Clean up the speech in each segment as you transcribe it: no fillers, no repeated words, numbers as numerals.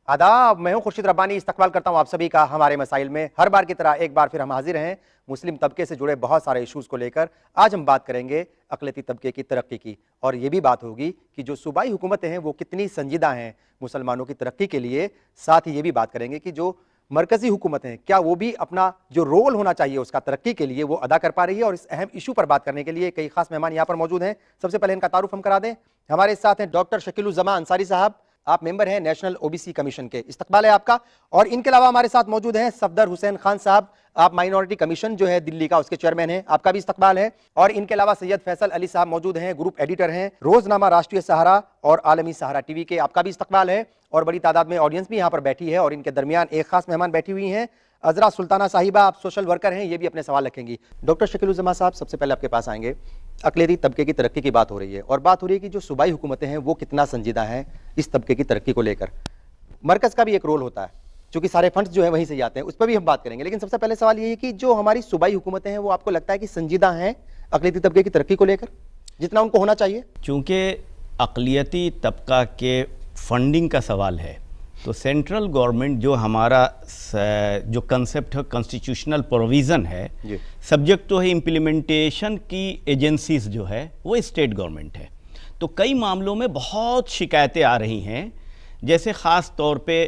आदाब, मैं हूं खुर्शीद रब्बानी। इस्तकबाल करता हूं आप सभी का हमारे मसाइल में। हर बार की तरह एक बार फिर हम हाजिर हैं मुस्लिम तबके से जुड़े बहुत सारे इश्यूज को लेकर। आज हम बात करेंगे अक़लियती तबके की तरक्की की, और ये भी बात होगी कि जो सूबाई हुकूमतें हैं वो कितनी संजीदा हैं मुसलमानों की तरक्की के लिए। साथ ही ये भी बात करेंगे कि जो मरकजी हुकूमतें हैं, क्या वो भी अपना जो रोल होना चाहिए उसका तरक्की के लिए वो अदा कर पा रही है। और इस अहम इशू पर बात करने के लिए कई खास मेहमान यहाँ पर मौजूद हैं। सबसे पहले इनका तारुफ हम करा दें। हमारे साथ हैं डॉक्टर शकीलुज़्ज़मा अंसारी साहब, आप मेंबर हैं नेशनल ओबीसी कमीशन के, इस्तकबाल है आपका। और इनके अलावा हमारे साथ मौजूद हैं सफदर हुसैन खान साहब, आप माइनॉरिटी कमीशन जो है दिल्ली का उसके चेयरमैन हैं, आपका भी इस्तकबाल है। और इनके अलावा सैयद फैसल अली साहब मौजूद हैं, ग्रुप एडिटर हैं रोजनामा राष्ट्रीय सहारा और आलमी सहारा टीवी के, आपका भी इस्तकबाल है। और बड़ी तादाद में ऑडियंस भी यहाँ पर बैठी है और इनके दरमियान एक खास मेहमान बैठी हुई हैं, अजरा सुल्ताना साहिबा, आप सोशल वर्कर हैं, ये भी अपने सवाल रखेंगी। डॉक्टर शकीलुज़्ज़मा साहब, सबसे पहले आपके पास आएंगे। अक़लियती तबके की तरक्की की बात हो रही है और बात हो रही है कि जो सूबाई हुकूमतें हैं वो कितना संजीदा हैं इस तबके की तरक्की को लेकर। मरकज़ का भी एक रोल होता है, क्योंकि सारे फंड्स जो है वहीं से ही आते हैं, उस पर भी हम बात करेंगे। लेकिन सबसे पहले सवाल ये है कि जो हमारी सूबाई हुकूमतें हैं वो आपको लगता है कि संजीदा हैं अक़लियती तबके की तरक्की को लेकर जितना उनको होना चाहिए? चूँकि अक़लियती तबका के फंडिंग का सवाल है तो सेंट्रल गवर्नमेंट जो हमारा जो कंसेप्ट है कॉन्स्टिट्यूशनल प्रोविज़न है, सब्जेक्ट तो है इम्प्लीमेंटेशन की एजेंसीज जो है वो स्टेट गवर्नमेंट है। तो कई मामलों में बहुत शिकायतें आ रही हैं, जैसे ख़ास तौर पे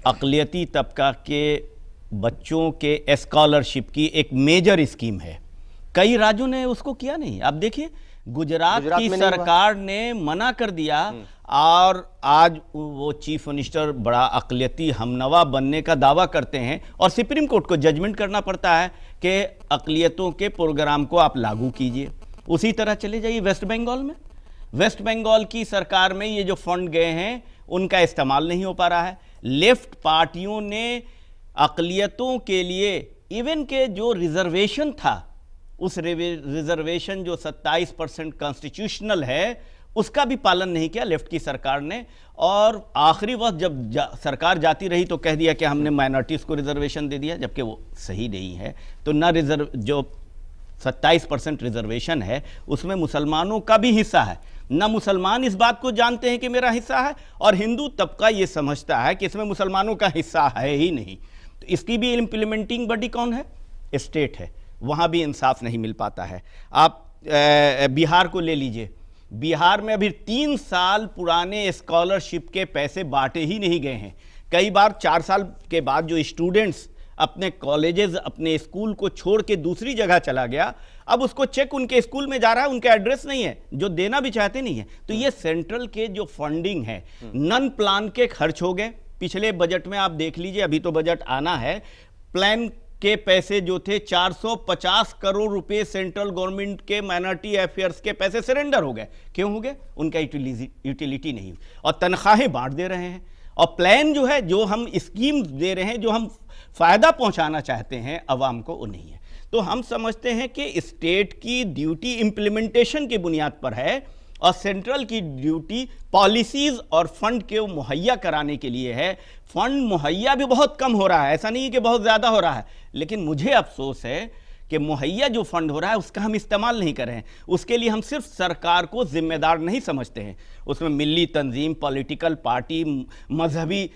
अक़लियती तबका के बच्चों के स्कॉलरशिप की एक मेजर स्कीम है, कई राज्यों ने उसको किया नहीं। आप देखिए गुजरात की सरकार ने मना कर दिया और आज वो चीफ मिनिस्टर बड़ा अक़लियती हमनवा बनने का दावा करते हैं और सुप्रीम कोर्ट को जजमेंट करना पड़ता है कि अक़लियतों के प्रोग्राम को आप लागू कीजिए। उसी तरह चले जाइए वेस्ट बंगाल में, वेस्ट बंगाल की सरकार में ये जो फंड गए हैं उनका इस्तेमाल नहीं हो पा रहा है। लेफ्ट पार्टियों ने अक़लियतों के लिए इवन के जो रिजर्वेशन था, उस रिजर्वेशन जो 27% कॉन्स्टिट्यूशनल है उसका भी पालन नहीं किया लेफ्ट की सरकार ने। और आखिरी वक्त जब सरकार जाती रही तो कह दिया कि हमने माइनॉरिटीज़ को रिजर्वेशन दे दिया, जबकि वो सही नहीं है। तो ना जो 27% रिजर्वेशन है उसमें मुसलमानों का भी हिस्सा है, ना मुसलमान इस बात को जानते हैं कि मेरा हिस्सा है, और हिंदू तबका ये समझता है कि इसमें मुसलमानों का हिस्सा है ही नहीं। तो इसकी भी इम्प्लीमेंटिंग बॉडी कौन है? स्टेट है, वहाँ भी इंसाफ नहीं मिल पाता है। आप बिहार को ले लीजिए, बिहार में अभी 3 साल पुराने स्कॉलरशिप के पैसे बांटे ही नहीं गए हैं। कई बार 4 साल के बाद जो स्टूडेंट्स अपने कॉलेजेस अपने स्कूल को छोड़ के दूसरी जगह चला गया, अब उसको चेक उनके स्कूल में जा रहा है, उनके एड्रेस नहीं है, जो देना भी चाहते नहीं है। तो ये सेंट्रल के जो फंडिंग है नन प्लान के खर्च हो गए। पिछले बजट में आप देख लीजिए, अभी तो बजट आना है, प्लान के पैसे जो थे 450 करोड़ रुपए सेंट्रल गवर्नमेंट के माइनॉरिटी अफेयर्स के पैसे सरेंडर हो गए। क्यों हो गए? उनका यूटिलिटी नहीं, और तनख्वाहें बांट दे रहे हैं। और प्लान जो है, जो हम स्कीम दे रहे हैं, जो हम फायदा पहुंचाना चाहते हैं अवाम को, वो नहीं है। तो हम समझते हैं कि स्टेट की ड्यूटी इम्प्लीमेंटेशन की बुनियाद पर है और सेंट्रल की ड्यूटी पॉलिसीज और फंड के मुहैया कराने के लिए है। फंड मुहैया भी बहुत कम हो रहा है, ऐसा नहीं है कि बहुत ज़्यादा हो रहा है, लेकिन मुझे अफसोस है कि मुहैया जो फंड हो रहा है उसका हम इस्तेमाल नहीं कर रहे हैं। उसके लिए हम सिर्फ सरकार को जिम्मेदार नहीं समझते हैं, उसमें मिली तंजीम, पॉलिटिकल पार्टी, मजहबी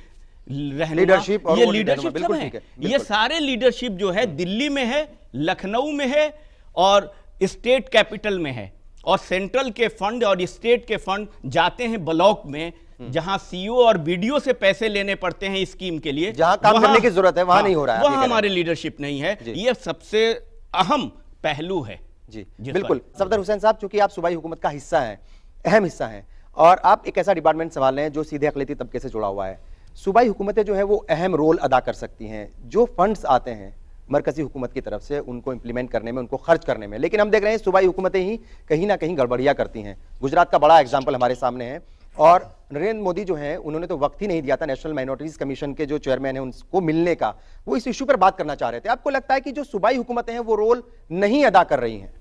लीडरशिप, ये लीडरशिप सब है। ये सारे लीडरशिप जो है दिल्ली में है, लखनऊ में है और स्टेट कैपिटल में है। और सेंट्रल के फंड और स्टेट के फंड जाते हैं ब्लॉक में, जहां सीईओ और बीडीओ से पैसे लेने पड़ते हैं स्कीम के लिए, जहां काम करने की जरूरत है वहां नहीं हो रहा है, वहां हमारी लीडरशिप नहीं है। ये सबसे अहम पहलू है। जी बिल्कुल। सफदर हुसैन साहब, चूंकि आप सूबाई हुकूमत का हिस्सा हैं, अहम हिस्सा हैं, और आप एक ऐसा डिपार्टमेंट संभाल रहे हैं जो सीधे अक़लियती तबके से जुड़ा हुआ है, सूबाई हुकूमतें जो है वो अहम रोल अदा कर सकती हैं। जो फंड्स आते हैं मरकजी हुकूमत की तरफ से उनको इंप्लीमेंट करने में, उनको खर्च करने में, लेकिन हम देख रहे हैं सूबाई हुकूमतें ही कहीं ना कहीं गड़बड़ियां करती हैं। गुजरात का बड़ा एग्जाम्पल हमारे सामने है, और नरेंद्र मोदी जो है उन्होंने तो वक्त ही नहीं दिया था नेशनल माइनॉरिटीज कमीशन के जो चेयरमैन है उनको मिलने का, वो इस इशू पर बात करना चाह रहे थे। आपको लगता है कि जो सूबाई हुकूमतें हैं वो रोल नहीं अदा कर रही हैं?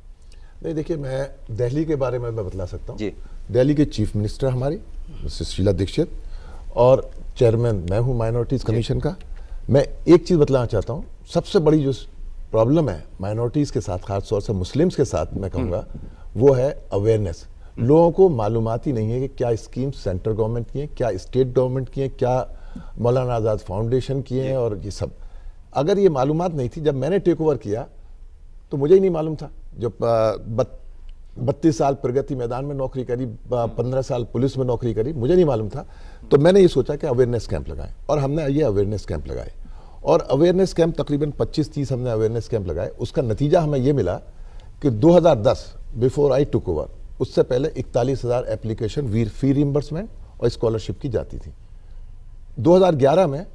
नहीं, देखिए, मैं दिल्ली के बारे में मैं बतला सकता हूँ। दिल्ली के चीफ मिनिस्टर हमारी मिसेस शीला दीक्षित, और चेयरमैन मैं हूँ माइनॉरिटीज कमीशन का। मैं एक चीज़ बतलाना चाहता हूँ, सबसे बड़ी जो प्रॉब्लम है माइनॉरिटीज़ के साथ, खासतौर से मुस्लिम्स के साथ मैं कहूँगा, वो है अवेयरनेस। लोगों को मालूमात ही नहीं है कि क्या स्कीम सेंट्रल गवर्नमेंट की है, क्या स्टेट गवर्नमेंट की है, क्या मौलाना आज़ाद फाउंडेशन किए हैं और ये सब। अगर ये मालूमात नहीं थी, जब मैंने टेक ओवर किया तो मुझे ही नहीं मालूम था। जो 32 साल प्रगति मैदान में नौकरी करी, 15 साल पुलिस में नौकरी करी, मुझे नहीं मालूम था। तो मैंने ये सोचा कि अवेयरनेस कैंप लगाएं, और हमने ये अवेयरनेस कैंप लगाए, और अवेयरनेस कैंप तकरीबन 25-30 हमने अवेयरनेस कैंप लगाए। उसका नतीजा हमें ये मिला कि 2010 बिफोर आई टुक ओवर, उससे पहले 41,000 एप्लीकेशन फी रिइंबर्समेंट और स्कॉलरशिप की जाती थी। 2011 में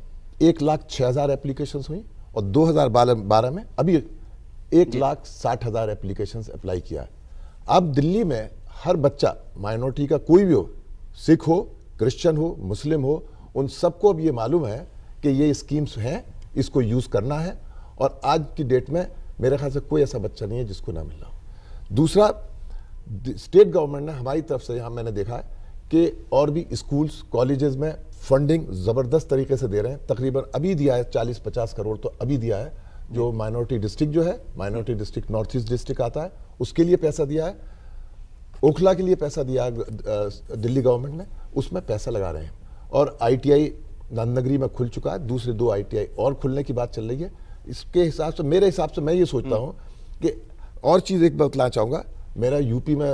1,06,000 एप्लीकेशन हुई, और 2012 में अभी 1,60,000 एप्लीकेशन अप्लाई किया है। अब दिल्ली में हर बच्चा, माइनॉरिटी का कोई भी हो, सिख हो, क्रिश्चियन हो, मुस्लिम हो, उन सबको अब ये मालूम है कि ये स्कीम्स हैं, इसको यूज़ करना है। और आज की डेट में मेरे ख्याल से कोई ऐसा बच्चा नहीं है जिसको ना मिल रहा हो। दूसरा, स्टेट गवर्नमेंट ने हमारी तरफ से, यहाँ मैंने देखा है कि और भी स्कूल्स कॉलेजेस में फंडिंग ज़बरदस्त तरीके से दे रहे हैं। तकरीबन अभी दिया है 40-50 करोड़ तो अभी दिया है, जो माइनॉरिटी डिस्ट्रिक्ट जो है, minority district north east district आता है, उसके लिए पैसा दिया है। ओखला के लिए पैसा दिया है दिल्ली गवर्नमेंट ने, उसमें पैसा लगा रहे हैं। और ITI नंदनगरी में खुल चुका है, दूसरे 2 ITI और खुलने की बात चल रही है। इसके हिसाब से, मेरे हिसाब से मैं ये सोचता हूँ कि और चीज़ एक बतलाना चाहूँगा। मेरा यूपी में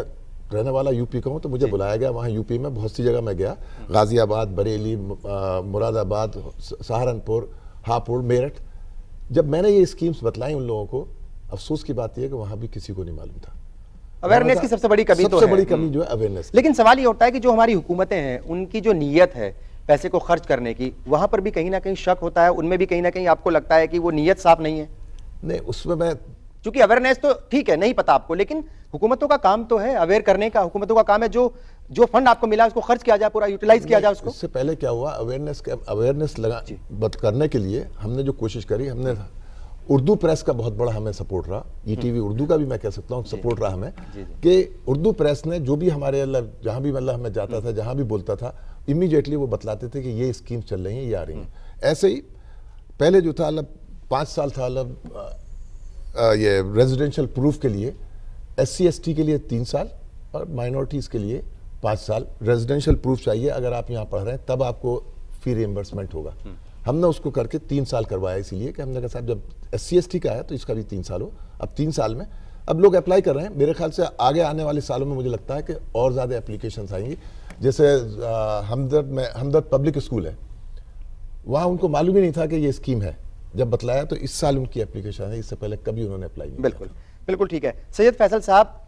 रहने वाला यूपी का हूँ, तो मुझे बुलाया गया वहाँ यूपी में, बहुत सी जगह मैं गया, गाज़ियाबाद, बरेली, मुरादाबाद, सहारनपुर, हापुड़, मेरठ। जब मैंने ये स्कीम्स बतलाई उन लोगों को, अफसोस की बात यह है कि वहाँ भी किसी को नहीं मालूम था। अवेयरनेस की सबसे बड़ी कमी तो है। सबसे बड़ी कमी जो है अवेयरनेस। लेकिन सवाल ये उठता है कि जो हमारी हुकूमतें हैं, उनकी जो नीयत है पैसे को खर्च करने की, वहां पर भी कहीं ना कहीं शक होता है, उनमें भी कहीं ना कहीं आपको लगता है कि वो नीयत साफ नहीं है। नहीं, उसमें मैं, क्योंकि अवेयरनेस तो ठीक है, नहीं पता आपको, लेकिन हुकूमतों का काम तो है अवेयर करने का। हुकूमतों का काम है जो फंड आपको मिला उसको खर्च किया जाए, पूरा यूटिलाइज किया जाए उसको। इससे पहले क्या हुआ, अवेयरनेस करने के लिए हमने जो कोशिश करी, हमने उर्दू प्रेस का बहुत बड़ा हमें सपोर्ट रहा, ETV उर्दू का भी मैं कह सकता हूँ सपोर्ट रहा हमें, कि उर्दू प्रेस ने जो भी हमारे जहाँ भी मतलब मैं जाता था, जहाँ भी बोलता था, इमीडिएटली वो बतलाते थे कि ये स्कीम चल रही हैं, ये आ रही हैं। ऐसे ही पहले जो था 5 साल था, ये रेजिडेंशियल प्रूफ के लिए SC/ST के लिए 3 साल और माइनॉरिटीज़ के लिए 5 साल रेजिडेंशियल प्रूफ चाहिए। अगर आप यहाँ पढ़ रहे हैं तब आपको फी रिइंबर्समेंट होगा। हमने उसको करके 3 साल करवाया, इसीलिए कि हमने कहा साहब जब SC/ST का है तो इसका भी 3 साल हो। अब 3 साल में अब लोग अप्लाई कर रहे हैं। मेरे ख्याल से आगे आने वाले सालों में मुझे लगता है कि और ज़्यादा एप्लीकेशंस आएंगी। जैसे हमदर्द पब्लिक स्कूल है, वहाँ उनको मालूम ही नहीं था कि ये स्कीम है, जब बतलाया तो इस साल उनकी एप्लीकेशन है, इससे पहले कभी उन्होंने अप्लाई नहीं बिल्कुल बिल्कुल ठीक है। सैयद फैसल साहब,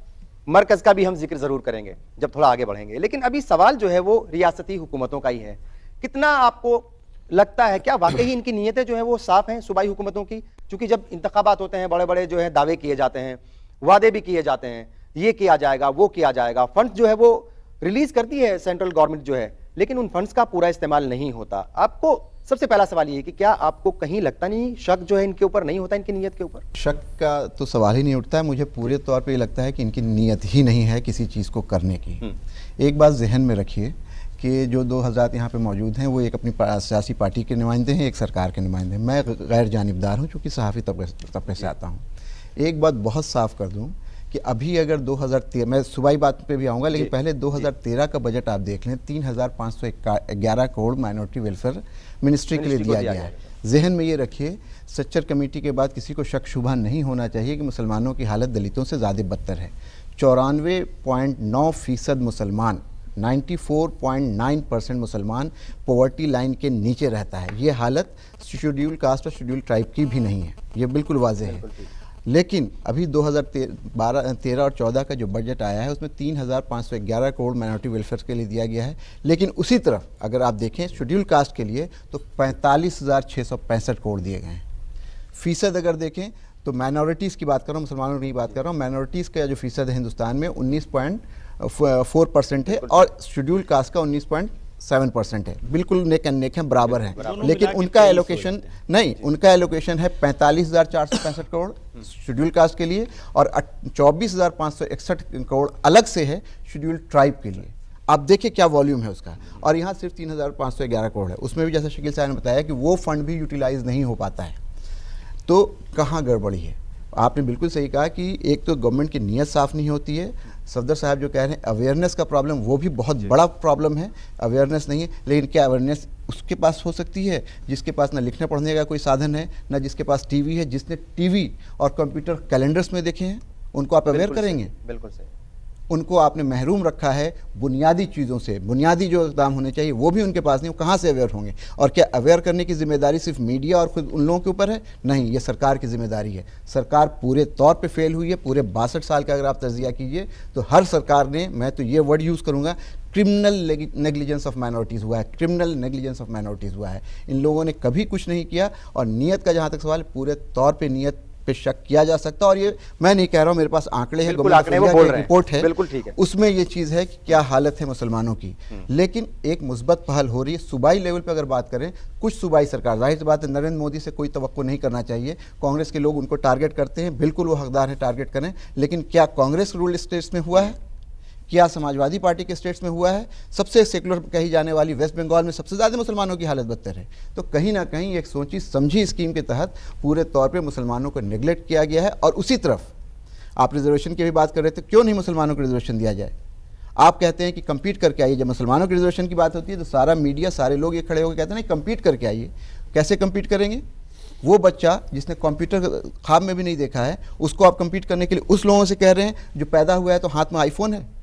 मरकज़ का भी हम जिक्र ज़रूर करेंगे जब थोड़ा आगे बढ़ेंगे, लेकिन अभी सवाल जो है वो रियासती हुकूमतों का ही है। कितना आपको लगता है, क्या वाकई इनकी नीयतें जो है वो साफ हैं सूबाई हुकूमतों की? क्योंकि जब इंतखाबात होते हैं, बड़े बड़े जो है दावे किए जाते हैं, वादे भी किए जाते हैं, ये किया जाएगा, वो किया जाएगा, फंड जो है वो रिलीज करती है सेंट्रल गवर्नमेंट जो है, लेकिन उन फंड्स का पूरा इस्तेमाल नहीं होता। आपको सबसे पहला सवाल ये है कि क्या आपको कहीं लगता नहीं शक जो है इनके ऊपर नहीं होता, इनकी नीयत के ऊपर? शक का तो सवाल ही नहीं उठता है। मुझे पूरे तौर पे ये लगता है कि इनकी नीयत ही नहीं है किसी चीज़ को करने की। एक बात जहन में रखिए कि जो 2 हज़रात यहाँ पे मौजूद हैं वो एक अपनी सियासी पार्टी के नुमाइंदे हैं, एक सरकार के नुमाइंदे हैं। मैं गैर जानिबदार हूँ चूँकि सहाफ़ी तबके से आता हूँ। एक बात बहुत साफ़ कर दूँ कि अभी अगर 2013, मैं सूबाई बात पे भी आऊँगा, लेकिन पहले 2013 का बजट आप देख लें, 3,511 करोड़ माइनॉरिटी वेलफेयर मिनिस्ट्री के लिए दिया गया है। जहन में ये रखिए, सच्चर कमेटी के बाद किसी को शक शुबा नहीं होना चाहिए कि मुसलमानों की हालत दलितों से ज़्यादा बदतर है। 94.9% मुसलमान, 94.9% मुसलमान पॉवर्टी लाइन के नीचे रहता है। ये हालत शेड्यूल कास्ट और शेड्यूल ट्राइब की भी नहीं है, ये बिल्कुल वाज़ेह है। लेकिन अभी 2013 और 14 का जो बजट आया है उसमें 3,511 करोड़ माइनॉरिटी वेलफेयर के लिए दिया गया है। लेकिन उसी तरफ अगर आप देखें शेड्यूल कास्ट के लिए तो 45,665 करोड़ दिए गए हैं। फ़ीसद अगर देखें तो माइनॉरिटीज़ की बात कर रहा हूँ, मुसलमानों की बात कर रहा हूँ, माइनॉरिटीज़ का जो फ़ीसद है हिंदुस्तान में 19.4% है और शेड्यूल कास्ट का 19.7% है। बिल्कुल नेक एंड नेक हैं, बराबर हैं। लेकिन उनका एलोकेशन नहीं, उनका एलोकेशन है 45,465 करोड़ शेड्यूल कास्ट के लिए और 24,561 करोड़ अलग से है शेड्यूल ट्राइब के लिए। आप देखिए क्या वॉल्यूम है उसका। और यहाँ सिर्फ 3,511 करोड़ है। उसमें भी जैसा शकील साहब ने बताया कि वो फंड भी यूटिलाइज नहीं हो पाता है। तो कहाँ गड़बड़ी है? आपने बिल्कुल सही कहा कि एक तो गवर्नमेंट की नीयत साफ नहीं होती है। सफदर साहब जो कह रहे हैं अवेयरनेस का प्रॉब्लम, वो भी बहुत बड़ा प्रॉब्लम है। अवेयरनेस नहीं है, लेकिन क्या अवेयरनेस उसके पास हो सकती है जिसके पास ना लिखने पढ़ने का कोई साधन है, ना जिसके पास टीवी है, जिसने टीवी और कंप्यूटर कैलेंडर्स में देखे हैं, उनको आप अवेयर करेंगे? बिल्कुल सही। उनको आपने महरूम रखा है बुनियादी चीज़ों से, बुनियादी जो इक़दाम होने चाहिए वो भी उनके पास नहीं, वो कहाँ से अवेयर होंगे? और क्या अवेयर करने की जिम्मेदारी सिर्फ मीडिया और खुद उन लोगों के ऊपर है? नहीं, ये सरकार की जिम्मेदारी है। सरकार पूरे तौर पे फेल हुई है। पूरे 62 साल का अगर आप तजिया कीजिए तो हर सरकार ने, मैं तो ये वर्ड यूज़ करूँगा, क्रिमिनल नेग्लिजेंस ऑफ माइनॉरिटीज़ हुआ है, क्रिमिनल नेग्लिजेंस ऑफ माइनॉरिटीज़ हुआ है। इन लोगों ने कभी कुछ नहीं किया। और नीयत का जहाँ तक सवाल है, पूरे तौर पर नीयत पे शक किया जा सकता है। और ये मैं नहीं कह रहा हूँ, मेरे पास आंकड़े हैं, रिपोर्ट है, बिल्कुल ठीक है, उसमें ये चीज़ है कि क्या हालत है मुसलमानों की। लेकिन एक मुस्बत पहल हो रही है सूबाई लेवल पे। अगर बात करें, कुछ सूबाई सरकार, जाहिर सी बात है नरेंद्र मोदी से कोई तवक्को नहीं करना चाहिए। कांग्रेस के लोग उनको टारगेट करते हैं, बिल्कुल वो हकदार है टारगेट करें, लेकिन क्या कांग्रेस रूल्ड स्टेट्स में हुआ है? क्या समाजवादी पार्टी के स्टेट्स में हुआ है? सबसे सेकुलर कही जाने वाली वेस्ट बंगाल में सबसे ज़्यादा मुसलमानों की हालत बदतर है। तो कहीं ना कहीं एक सोची समझी स्कीम के तहत पूरे तौर पे मुसलमानों को नेगलेक्ट किया गया है। और उसी तरफ आप रिजर्वेशन की भी बात कर रहे थे, क्यों नहीं मुसलमानों को रिजर्वेशन दिया जाए? आप कहते हैं कि कम्पीट करके आइए। जब मुसलमानों की रिजर्वेशन की बात होती है तो सारा मीडिया, सारे लोग ये खड़े होकर कहते हैं नहीं कम्पीट करके आइए। कैसे कम्पीट करेंगे? वो बच्चा जिसने कंप्यूटर ख्वाब में भी नहीं देखा है, उसको आप कम्पीट करने के लिए उस लोगों से कह रहे हैं जो पैदा हुआ है तो हाथ में आईफोन है।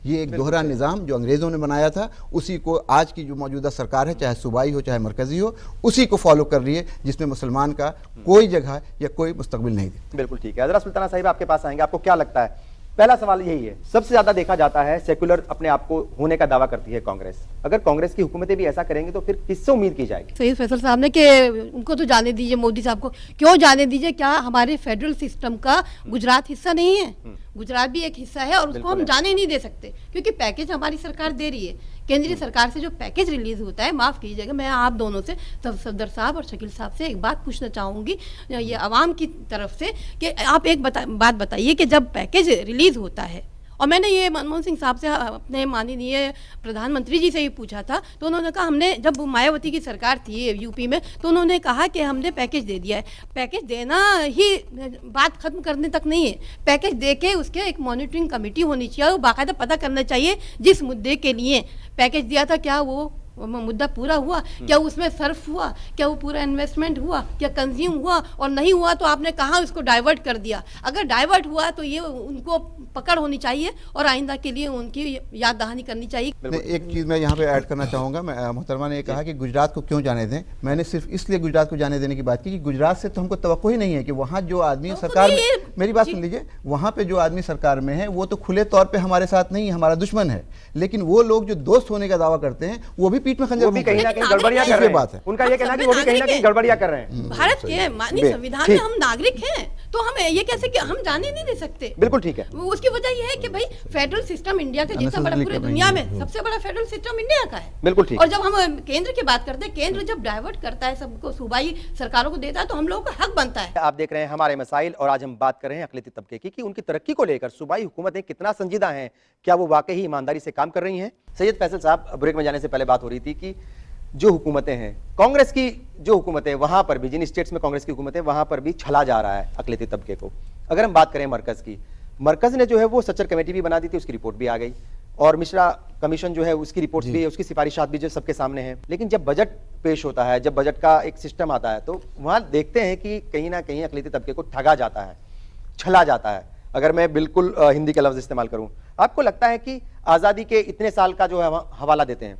ये एक दोहरा निज़ाम जो अंग्रेज़ों ने बनाया था, उसी को आज की जो मौजूदा सरकार है, चाहे सूबाई हो चाहे मरकज़ी हो, उसी को फॉलो कर रही है, जिसमें मुसलमान का कोई जगह या कोई मुस्तकबिल नहीं है। बिल्कुल ठीक है। ज़रा सुल्ताना साहिब आपके पास आएंगे, आपको क्या लगता है? पहला सवाल यही है, सबसे ज्यादा देखा जाता है सेक्युलर अपने आप को होने का दावा करती है कांग्रेस। अगर कांग्रेस की हुकूमतें भी ऐसा करेंगी तो फिर किससे उम्मीद की जाएगी? सईद फैसल साहब ने कि उनको तो जाने दीजिए, मोदी साहब को क्यों जाने दीजिए? क्या हमारे फेडरल सिस्टम का गुजरात हिस्सा नहीं है? गुजरात भी एक हिस्सा है और उसको हम जाने नहीं दे सकते, क्योंकि पैकेज हमारी सरकार दे रही है। केंद्रीय सरकार से जो पैकेज रिलीज होता है, माफ़ कीजिएगा, मैं आप दोनों से, सफदर साहब और शकील साहब से एक बात पूछना चाहूँगी, ये आवाम की तरफ से, कि आप एक बात बताइए कि जब पैकेज रिलीज होता है, और मैंने ये मनमोहन सिंह साहब से, अपने माननीय प्रधानमंत्री जी से ही पूछा था, तो उन्होंने कहा हमने, जब मायावती की सरकार थी यूपी में, तो उन्होंने कहा कि हमने पैकेज दे दिया है। पैकेज देना ही बात खत्म करने तक नहीं है, पैकेज दे के उसके एक मॉनिटरिंग कमेटी होनी चाहिए, और बाकायदा पता करना चाहिए जिस मुद्दे के लिए पैकेज दिया था क्या वो मुद्दा पूरा हुआ, क्या उसमें सर्फ हुआ, क्या वो पूरा इन्वेस्टमेंट हुआ, क्या कंज्यूम हुआ, और नहीं हुआ तो आपने कहाँ उसको डाइवर्ट कर दिया। अगर डाइवर्ट हुआ तो ये उनको पकड़ होनी चाहिए और आइंदा के लिए उनकी याद दहानी करनी चाहिए। एक चीज़ मैं यहाँ पे ऐड करना चाहूँगा, मोहतरमा ने कहा कि गुजरात को क्यों जाने दें। मैंने सिर्फ इसलिए गुजरात को जाने देने की बात की कि गुजरात से तो हमको तवक्को ही नहीं है कि वहाँ जो आदमी सरकार, मेरी बात सुन लीजिए, वहाँ पे जो आदमी सरकार में है वो तो खुले तौर पर हमारे साथ नहीं, हमारा दुश्मन है, लेकिन वो लोग जो दोस्त होने का दावा करते हैं वो भी पीठ में खंजर, वो भी कहीं ना कहीं गड़बड़ियां कर रहे हैं। बात है उनका ये कहना है कि वो भी कहीं ना कहीं गड़बड़ियां कर रहे हैं। भारत के माननीय संविधान में हम नागरिक हैं, तो हम ये कैसे कि हम जाने नहीं दे सकते। बिल्कुल ठीक है। उसकी वजह यह है कि भाई फेडरल सिस्टम इंडिया का जितना बड़ा, पूरी दुनिया में सबसे बड़ा फेडरल सिस्टम इंडिया का है। बिल्कुल ठीक। और जब हम केंद्र की बात करते हैं, केंद्र जब डाइवर्ट करता है सबको, सूबाई सरकारों को देता है, तो हम लोगों का हक बनता है। आप देख रहे हैं हमारे मसाइल, और आज हम बात कर रहे हैं अक़लियती तबके की कि उनकी तरक्की को लेकर सूबाई हुकूमतें कितना संजीदा हैं, क्या वो वाकई ईमानदारी से काम कर रही हैं? सैयद फैसल साहब, ब्रेक में जाने से पहले बात हो रही थी कि जो हुकूमतें हैं, कांग्रेस की जो हुकूमतें, वहां पर भी, जिन स्टेट्स में कांग्रेस की हुकूमतें, वहां पर भी छला जा रहा है अक़लियती तबके को। अगर हम बात करें मरकज की, मरकज ने जो है वो सच्चर कमेटी भी बना दी थी, उसकी रिपोर्ट भी आ गई, और मिश्रा कमीशन जो है उसकी रिपोर्ट भी, उसकी सिफारिशात भी जो सबके सामने हैं। लेकिन जब बजट पेश होता है, जब बजट का एक सिस्टम आता है, तो वहां देखते हैं कि कहीं ना कहीं अक़लियती तबके को ठगा जाता है, छला जाता है। अगर मैं बिल्कुल हिंदी का लफ्ज इस्तेमाल करूं, आपको लगता है कि आज़ादी के इतने साल का जो है हवाला देते हैं,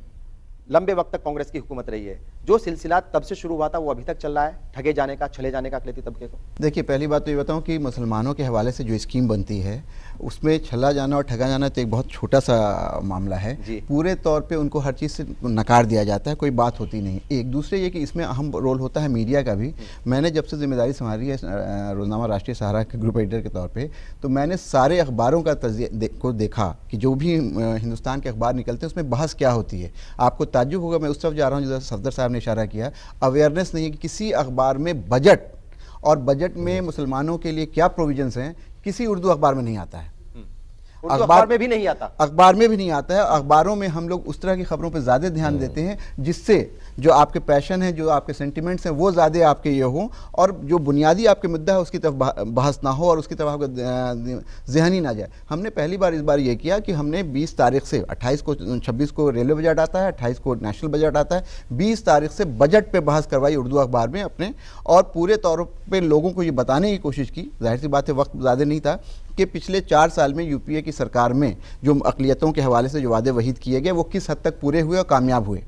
लंबे वक्त तक कांग्रेस की हुकूमत रही है, जो सिलसिला तब से शुरू हुआ था वो अभी तक चल रहा है, ठगे जाने का, छले जाने का अक़लियती तबके को? देखिए, पहली बात तो ये बताऊं कि मुसलमानों के हवाले से जो स्कीम बनती है उसमें छला जाना और ठगा जाना तो एक बहुत छोटा सा मामला है। पूरे तौर पे उनको हर चीज़ से नकार दिया जाता है, कोई बात होती नहीं। एक दूसरे ये कि इसमें अहम रोल होता है मीडिया का भी। मैंने जब से जिम्मेदारी संभाली है रोज़नामा राष्ट्रीय सहारा के ग्रुप एडिटर के तौर पर, तो मैंने सारे अखबारों का को देखा कि जो भी हिंदुस्तान के अखबार निकलते हैं उसमें बहस क्या होती है। आपको ताज्जुब होगा, मैं उस तरफ जा रहा हूँ जो सफदर साहब ने इशारा किया, अवेयरनेस नहीं है कि किसी अखबार में बजट और बजट में मुसलमानों के लिए क्या प्रोविजंस हैं, किसी उर्दू अखबार में नहीं आता है। अखबार में भी नहीं आता, अखबार में भी नहीं आता है। अखबारों में हम लोग उस तरह की खबरों पर ज़्यादा ध्यान देते हैं जिससे जो आपके पैशन है, जो आपके सेंटिमेंट्स हैं, वो ज़्यादा आपके ये हों, और जो बुनियादी आपके मुद्दा है उसकी तरफ बहस ना हो और उसकी तरफ आपका जहन ही ना जाए। हमने पहली बार इस बार ये किया कि हमने 20 तारीख से 28 को 26 को रेलवे बजट आता है, 28 को नेशनल बजट आता है, 20 तारीख से बजट पे बहस करवाई उर्दू अखबार में अपने, और पूरे तौर पे लोगों को ये बताने की कोशिश की। जाहिर सी बात है वक्त ज़्यादा नहीं था कि पिछले 4 साल में यूपीए की सरकार में जो अक़लियतों के हवाले से जो वादे वहीद किए गए वो किस हद तक पूरे हुए और कामयाब हुए।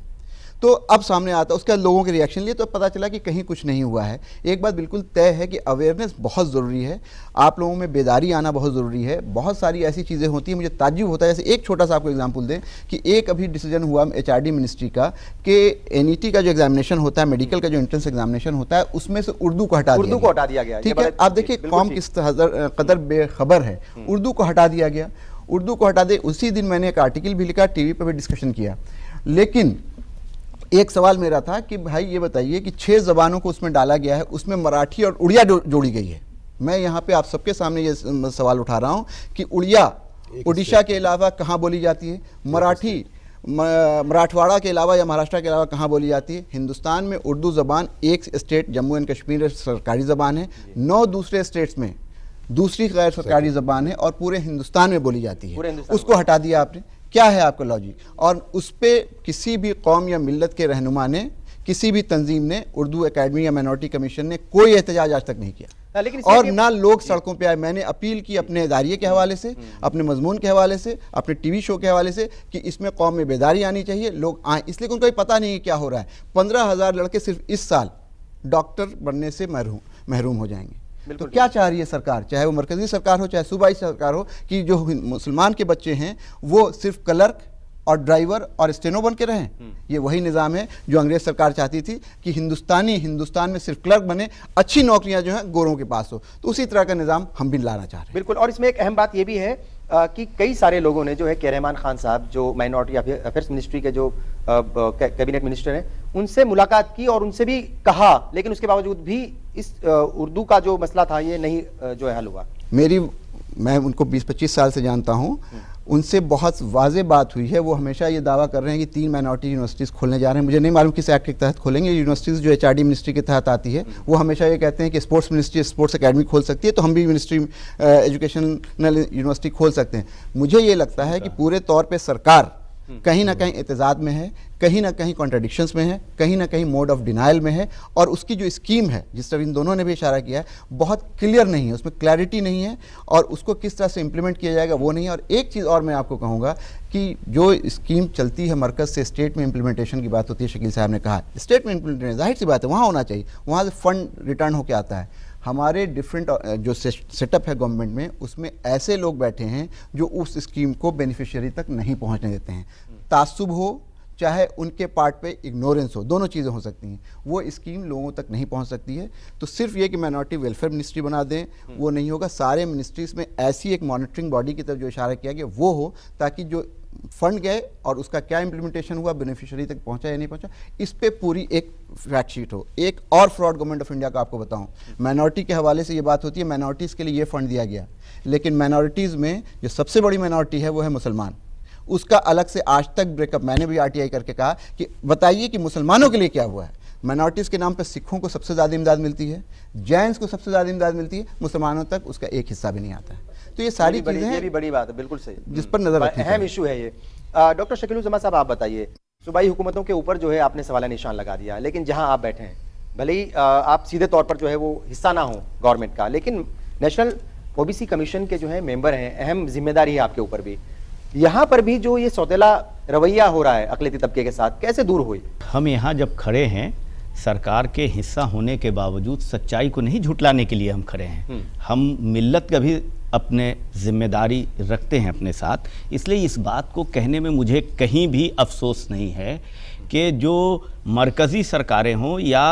तो अब सामने आता, उसके बाद लोगों के रिएक्शन लिए तो पता चला कि कहीं कुछ नहीं हुआ है। एक बात बिल्कुल तय है कि अवेयरनेस बहुत ज़रूरी है, आप लोगों में बेदारी आना बहुत ज़रूरी है। बहुत सारी ऐसी चीज़ें होती हैं, मुझे ताज्जुब होता है, जैसे एक छोटा सा आपको एग्जांपल दें कि एक अभी डिसीजन हुआ HRD मिनिस्ट्री का कि NET का जो एग्जामिनेशन होता है, मेडिकल का जो एंट्रेंस एग्जामिनेशन होता है, उसमें से उर्दू को हटा दिया गया। ठीक है, आप देखिए कौम किस कदर बेखबर है, उर्दू को हटा दिया गया। उर्दू को हटा दे, उसी दिन मैंने एक आर्टिकल भी लिखा, टीवी पर भी डिस्कशन किया। लेकिन एक सवाल मेरा था कि भाई ये बताइए कि 6 ज़बानों को उसमें डाला गया है, उसमें मराठी और उड़िया जोड़ी गई है। मैं यहाँ पे आप सबके सामने ये सवाल उठा रहा हूँ कि उड़िया उड़ीसा के अलावा कहाँ बोली जाती है, मराठी मराठवाड़ा के अलावा या महाराष्ट्र के अलावा कहाँ बोली जाती है। हिंदुस्तान में उर्दू ज़बान एक स्टेट जम्मू एंड कश्मीर सरकारी ज़बान है, 9 दूसरे स्टेट्स में दूसरी गैर सरकारी ज़बान है और पूरे हिंदुस्तान में बोली जाती है। उसको हटा दिया आपने, क्या है आपका लॉजिक? और उस पर किसी भी कौम या मिल्लत के रहनुमा ने, किसी भी तंजीम ने, उर्दू एकेडमी या माइनॉरिटी कमीशन ने कोई एहतजाज आज तक नहीं किया, लेकिन और ना लोग सड़कों पे आए। मैंने अपील की अपने इदारिये के हवाले से, अपने मजमून के हवाले से, अपने टीवी शो के हवाले से कि इसमें कौम में बेदारी आनी चाहिए, लोग आए, इसलिए उनको पता नहीं है क्या हो रहा है। 15,000 लड़के सिर्फ इस साल डॉक्टर बनने से महरूम हो जाएंगे। तो क्या चाह रही है सरकार, चाहे वो मरकजी सरकार हो चाहे सूबाई सरकार हो, कि जो मुसलमान के बच्चे हैं वो सिर्फ क्लर्क और ड्राइवर और स्टेनो बन के रहें? ये वही निज़ाम है जो अंग्रेज सरकार चाहती थी कि हिंदुस्तान में सिर्फ क्लर्क बने, अच्छी नौकरियां जो हैं गोरों के पास हो। तो उसी तरह का निज़ाम हम भी लाना चाह रहे हैं। बिल्कुल। और इसमें एक अहम बात ये भी है कि कई सारे लोगों ने जो है रहमान खान साहब जो माइनॉरिटी अफेयर्स मिनिस्ट्री के जो कैबिनेट मिनिस्टर हैं, उनसे मुलाकात की और उनसे भी कहा, लेकिन उसके बावजूद भी इस उर्दू का जो मसला था ये नहीं जो है हल हुआ। मैं उनको 20-25 साल से जानता हूँ, उनसे बहुत वाज़ेह बात हुई है। वो हमेशा ये दावा कर रहे हैं कि 3 माइनॉरिटी यूनिवर्सिटीज़ खोलने जा रहे हैं। मुझे नहीं मालूम किस एक्ट के तहत खोलेंगे। यूनिवर्सिटीज़ जो HRD मिनिस्ट्री के तहत आती है, वो हमेशा ये कहते हैं कि स्पोर्ट्स मिनिस्ट्री स्पोर्ट्स एकेडमी खोल सकती है, तो हम भी एजुकेशनल यूनिवर्सिटी खोल सकते हैं। मुझे ये लगता है कि पूरे तौर पर सरकार कहीं ना कहीं एतजाद में है, कहीं ना कहीं कॉन्ट्रडिक्शंस में है, कहीं ना कहीं मोड ऑफ डिनाइल में है, और उसकी जो स्कीम है जिस तरह इन दोनों ने भी इशारा किया है बहुत क्लियर नहीं है, उसमें क्लैरिटी नहीं है, और उसको किस तरह से इम्प्लीमेंट किया जाएगा वो नहीं है। और एक चीज़ और मैं आपको कहूँगा कि जो स्कीम चलती है मरकज़ से स्टेट में इम्प्लीमेंटेशन की बात होती है, शकील साहब ने कहा स्टेट में इम्प्लीमेंटेशन, जाहिर सी बात है वहाँ होना चाहिए, वहाँ से फंड रिटर्न होकर आता है। हमारे डिफरेंट जो सेटअप है गवर्नमेंट में, उसमें ऐसे लोग बैठे हैं जो उस स्कीम को बेनिफिशियरी तक नहीं पहुंचने देते हैं। तासुब हो चाहे उनके पार्ट पे इग्नोरेंस हो, दोनों चीज़ें हो सकती हैं, वो स्कीम लोगों तक नहीं पहुंच सकती है। तो सिर्फ ये कि माइनॉरिटी वेलफेयर मिनिस्ट्री बना दें वो नहीं होगा। सारे मिनिस्ट्रीज़ में ऐसी एक मॉनिटरिंग बॉडी की तरफ जो इशारा किया गया वो हो, ताकि जो फंड गए और उसका क्या इम्प्लीमेंटेशन हुआ, बेनिफिशियरी तक पहुंचा या नहीं पहुंचा, इस पे पूरी एक फैक्ट शीट हो। एक और फ्रॉड गवर्नमेंट ऑफ इंडिया का आपको बताऊं, माइनॉरिटी के हवाले से ये बात होती है माइनॉरिटीज़ के लिए ये फंड दिया गया, लेकिन माइनॉरिटीज़ में जो सबसे बड़ी माइनॉरिटी है वो है मुसलमान, उसका अलग से आज तक ब्रेकअप, मैंने भी RTI करके कहा कि बताइए कि मुसलमानों के लिए क्या हुआ है। माइनॉरिटीज़ के नाम पर सिखों को सबसे ज़्यादा इमदाद मिलती है, जैन्स को सबसे ज़्यादा इमदाद मिलती है, मुसलमानों तक उसका एक हिस्सा भी नहीं आता है। तो ये सारी चीज़ें हैं, ये भी बड़ी बात है, बिल्कुल सही, जिस पर नजर रखनी अहम इशू है ये। डॉक्टर शकीलुज़्ज़मा साहब आप बताइए, सूबाई हुकूमतों के ऊपर जो है आपने सवाल निशान लगा दिया, लेकिन जहां आप बैठे हैं भले ही आप सीधे तौर पर जो है वो हिस्सा ना हो गवर्नमेंट का, लेकिन नेशनल OBC कमीशन के जो है मेंबर हैं, अहम जिम्मेदारी है आपके ऊपर भी। यहाँ पर भी जो ये सौतेला रवैया हो रहा है अक़लियती तबके के साथ, कैसे दूर हुई? हम यहाँ जब खड़े हैं, सरकार के हिस्सा होने के बावजूद सच्चाई को नहीं झुटलाने के लिए हम खड़े हैं। हम मिल्लत का भी अपने जिम्मेदारी रखते हैं अपने साथ, इसलिए इस बात को कहने में मुझे कहीं भी अफसोस नहीं है कि जो मरकज़ी सरकारें हों या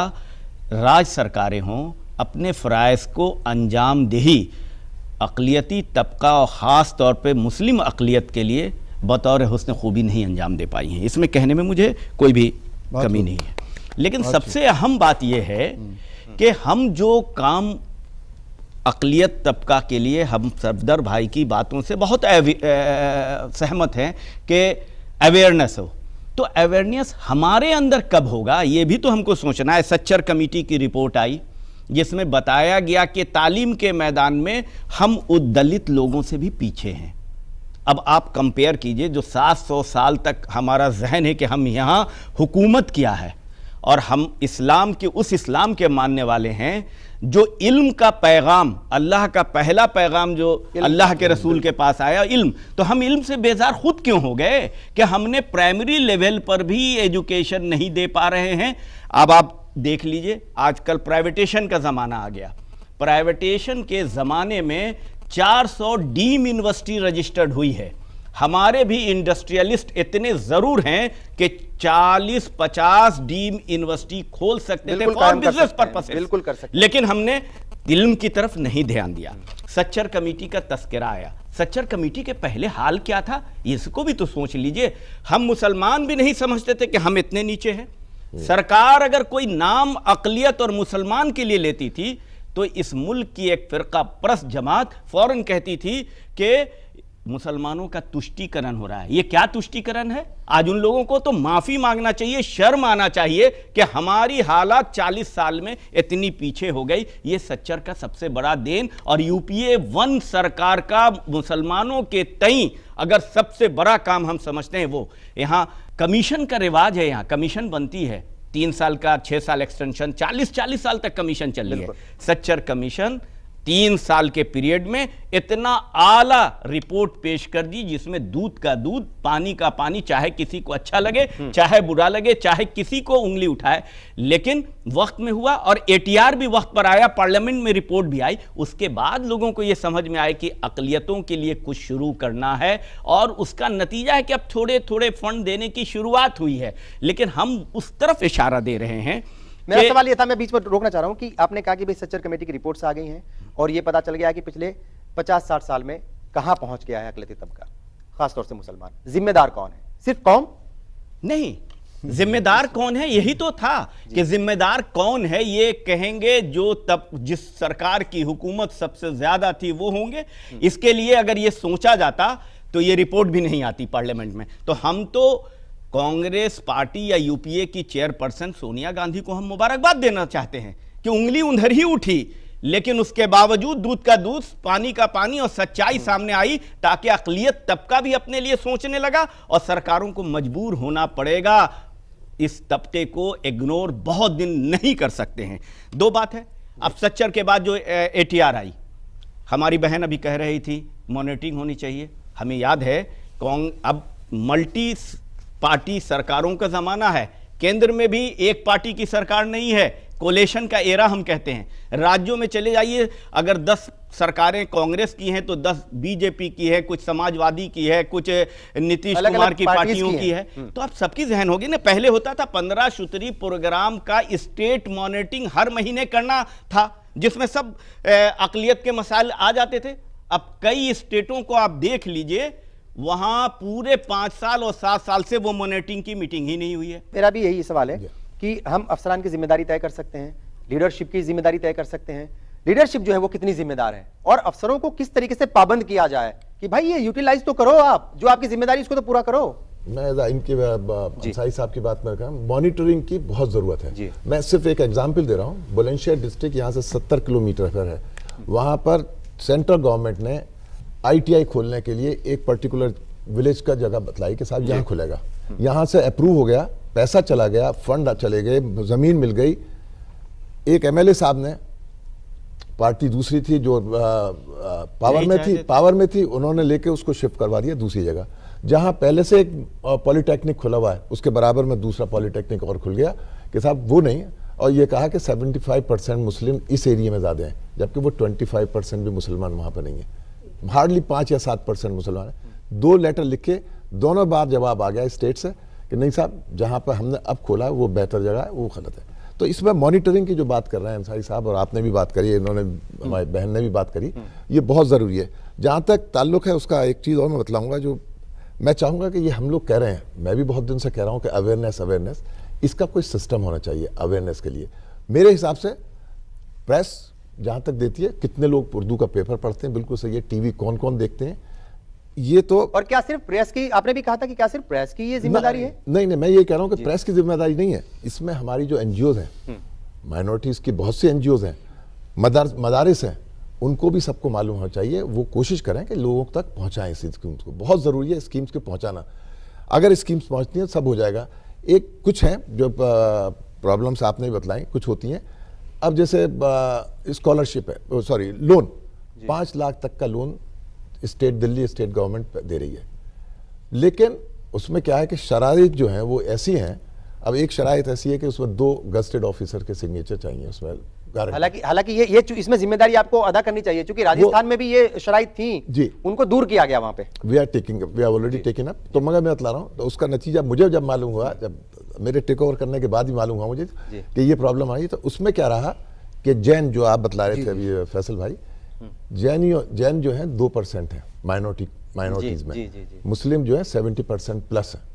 राज सरकारें हों, अपने फ़राइज़ को अंजाम देही अक़लियती तबका और ख़ास तौर पे मुस्लिम अक़लियत के लिए बतौर हुस्न खूबी नहीं अंजाम दे पाई हैं। इसमें कहने में मुझे कोई भी कमी नहीं है, लेकिन सबसे अहम बात यह है कि हम जो काम अक़लियत तबका के लिए हम सफदर भाई की बातों से बहुत सहमत हैं कि अवेयरनेस हो। तो अवेयरनेस हमारे अंदर कब होगा, ये भी तो हमको सोचना है। सच्चर कमेटी की रिपोर्ट आई जिसमें बताया गया कि तालीम के मैदान में हम उद्दलित लोगों से भी पीछे हैं। अब आप कंपेयर कीजिए, जो 700 साल तक हमारा जहन है कि हम यहाँ हुकूमत किया है और हम इस्लाम के उस इस्लाम के मानने वाले हैं जो इल्म का पैगाम, अल्लाह का पहला पैगाम जो अल्लाह के रसूल के पास आया इल्म, तो हम इल्म से बेजार खुद क्यों हो गए कि हमने प्राइमरी लेवल पर भी एजुकेशन नहीं दे पा रहे हैं। अब आप देख लीजिए, आजकल प्राइवेटेशन का ज़माना आ गया। प्राइवेटेशन के ज़माने में 400 डीम यूनिवर्सिटी रजिस्टर्ड हुई है। हमारे भी इंडस्ट्रियलिस्ट इतने ज़रूर हैं कि 40-50 डीम यूनिवर्सिटी खोल सकते थे फॉर बिजनेस पर्पस, बिल्कुल कर सकते, लेकिन हमने इल्म की तरफ नहीं ध्यान दिया। सच्चर कमेटी का तस्करा आया। सच्चर कमेटी के पहले हाल क्या था, इसको भी तो सोच लीजिए। हम मुसलमान भी नहीं समझते थे कि हम इतने नीचे हैं। सरकार अगर कोई नाम अक़लियत और मुसलमान के लिए लेती थी तो इस मुल्क की एक फिरका परस्त जमात फौरन कहती थी कि मुसलमानों का तुष्टीकरण हो रहा है। ये क्या तुष्टीकरण है? आज उन लोगों को तो माफी मांगना चाहिए, शर्म आना चाहिए कि हमारी हालात 40 साल में इतनी पीछे हो गई। ये सच्चर का सबसे बड़ा देन और यूपीए 1 सरकार का मुसलमानों के तई अगर सबसे बड़ा काम हम समझते हैं वो, यहाँ कमीशन का रिवाज है। यहाँ कमीशन बनती है 3 साल का, 6 साल एक्सटेंशन, 40 साल तक कमीशन चल रही है। सच्चर कमीशन 3 साल के पीरियड में इतना आला रिपोर्ट पेश कर दी जिसमें दूध का दूध, पानी का पानी, चाहे किसी को अच्छा लगे चाहे बुरा लगे, चाहे किसी को उंगली उठाए, लेकिन वक्त में हुआ और एटीआर भी वक्त पर आया, पार्लियामेंट में रिपोर्ट भी आई। उसके बाद लोगों को यह समझ में आया कि अक़लियतों के लिए कुछ शुरू करना है और उसका नतीजा है कि अब थोड़े थोड़े फंड देने की शुरुआत हुई है, लेकिन हम उस तरफ इशारा दे रहे हैं। मेरा सवाल ये था, मैं बीच में रोकना चाह रहा हूं कि आपने कहा कि भाई सच्चर कमेटी की रिपोर्ट्स आ गई हैं और ये पता चल गया कि पिछले 50-60 साल में कहां पहुंच गया है अक़लियती तबका, खासतौर से मुसलमान। जिम्मेदार कौन है? सिर्फ कौम नहीं, जिम्मेदार कौन है यही तो था कि जिम्मेदार कौन है ये कहेंगे जो तब जिस सरकार की हुकूमत सबसे ज्यादा थी वो होंगे। इसके लिए अगर ये सोचा जाता तो ये रिपोर्ट भी नहीं आती पार्लियामेंट में। तो हम तो कांग्रेस पार्टी या यूपीए की चेयरपर्सन सोनिया गांधी को हम मुबारकबाद देना चाहते हैं कि उंगली उधर ही उठी, लेकिन उसके बावजूद दूध का दूध, पानी का पानी और सच्चाई सामने आई ताकि अक़लियत तबका भी अपने लिए सोचने लगा और सरकारों को मजबूर होना पड़ेगा। इस तबके को इग्नोर बहुत दिन नहीं कर सकते हैं। 2 बात है, अब सच्चर के बाद जो एटीआर आई, हमारी बहन अभी कह रही थी मॉनिटरिंग होनी चाहिए। हमें याद है अब मल्टी पार्टी सरकारों का जमाना है, केंद्र में भी एक पार्टी की सरकार नहीं है, कोलेशन का एरा हम कहते हैं। राज्यों में चले जाइए, अगर 10 सरकारें कांग्रेस की हैं तो 10 बीजेपी की है, कुछ समाजवादी की है, कुछ नीतीश कुमार की पार्टियों की है। तो अब सबकी जहन होगी ना। पहले होता था 15 सूत्री प्रोग्राम का स्टेट मॉनिटरिंग हर महीने करना था जिसमें सब अक़लियत के मसाइल आ जाते थे। अब कई स्टेटों को आप देख लीजिए, वहां पूरे 5 साल और 7 साल से वो मॉनिटरिंग की मीटिंग ही नहीं हुई है। मेरा भी यही सवाल है कि हम अफसरान की जिम्मेदारी तय कर सकते हैं, लीडरशिप की जिम्मेदारी तय कर सकते हैं। लीडरशिप जो है वो कितनी जिम्मेदार है और अफसरों को किस तरीके से पाबंद किया जाए कि भाई ये यूटिलाइज तो करो, आप जो आपकी जिम्मेदारी उसको तो पूरा करो। मैं इनकी अंसारी साहब की बात में कहा, मॉनिटरिंग की बहुत जरूरत है। मैं सिर्फ एक एग्जाम्पल दे रहा हूँ। बुलंदशहर डिस्ट्रिक्ट यहाँ से 70 किलोमीटर पर है। वहाँ पर सेंट्रल गवर्नमेंट ने ITI खोलने के लिए एक पर्टिकुलर विलेज का जगह बतलाई कि साहब यहाँ खुलेगा। यहाँ से अप्रूव हो गया, पैसा चला गया, फंड चले गए, जमीन मिल गई। एक MLA साहब ने, पार्टी दूसरी थी जो पावर में थी, उन्होंने लेके उसको शिफ्ट करवा दिया दूसरी जगह। जहाँ पहले से एक पॉलिटेक्निक खुला हुआ है उसके बराबर में दूसरा पॉलिटेक्निक और खुल गया कि साहब वो नहीं। और ये कहा कि 75% मुस्लिम इस एरिया में ज़्यादा हैं, जबकि वो 25% भी मुसलमान वहाँ पर नहीं है। हार्डली 5 या 7% मुसलमान है। 2 लेटर लिखे, दोनों बार जवाब आ गया स्टेट से कि नहीं साहब, जहाँ पर हमने अब खोला वो बेहतर जगह है, वो गलत है। तो इसमें मॉनिटरिंग की जो बात कर रहे हैं अंसारी साहब और आपने भी बात करी, इन्होंने हमारी बहन ने भी बात करी, ये बहुत ज़रूरी है। जहाँ तक ताल्लुक़ है उसका, एक चीज़ और मैं बतलाऊँगा जो मैं चाहूँगा कि ये हम लोग कह रहे हैं, मैं भी बहुत दिन से कह रहा हूँ कि अवेयरनेस, इसका कोई सिस्टम होना चाहिए अवेयरनेस के लिए। मेरे हिसाब से प्रेस, जहां तक देती है, कितने लोग उर्दू का पेपर पढ़ते हैं, बिल्कुल सही है, टीवी कौन कौन देखते हैं, ये तो। और क्या सिर्फ प्रेस की, आपने भी कहा था कि क्या सिर्फ प्रेस की ये जिम्मेदारी है? नहीं, मैं ये कह रहा हूं कि प्रेस की जिम्मेदारी नहीं है, इसमें हमारी जो एनजीओज हैं, माइनॉरिटीज की बहुत सी एनजीओज हैं, मदारिस हैं, उनको भी सबको मालूम होना चाहिए, वो कोशिश करें कि लोगों तक पहुंचाएं इस स्कीम्स को। बहुत जरूरी है स्कीम्स को पहुंचाना, अगर स्कीम्स पहुंचती हैं सब हो जाएगा। एक कुछ है जो प्रॉब्लम्स आपने भी बताई, कुछ होती हैं। अब जैसे स्कॉलरशिप है, सॉरी लोन, 5 लाख तक का लोन दिल्ली स्टेट गवर्नमेंट दे रही है, लेकिन उसमें क्या है कि शराइत जो हैं वो ऐसी हैं। अब एक शराइत ऐसी है कि उसमें 2 गजेटेड ऑफिसर के सिग्नेचर चाहिए उसमें गारंटी। हालांकि ये इसमें जिम्मेदारी आपको अदा करनी चाहिए, क्योंकि राजस्थान में भी ये शराइत थी जी, उनको दूर किया गया वहां पे। We are already taking up. तो मगर मैं बता रहा हूँ, तो उसका नतीजा मुझे जब मालूम हुआ, जब मेरे टेक ओवर करने के बाद ही मालूम हुआ मुझे कि ये प्रॉब्लम आई, तो उसमें क्या रहा कि जैन, जो आप बतला रहे थे अभी फैसल भाई, जैन जो है 2% है माइनॉरिटीज में, मुस्लिम जो है 70% प्लस है।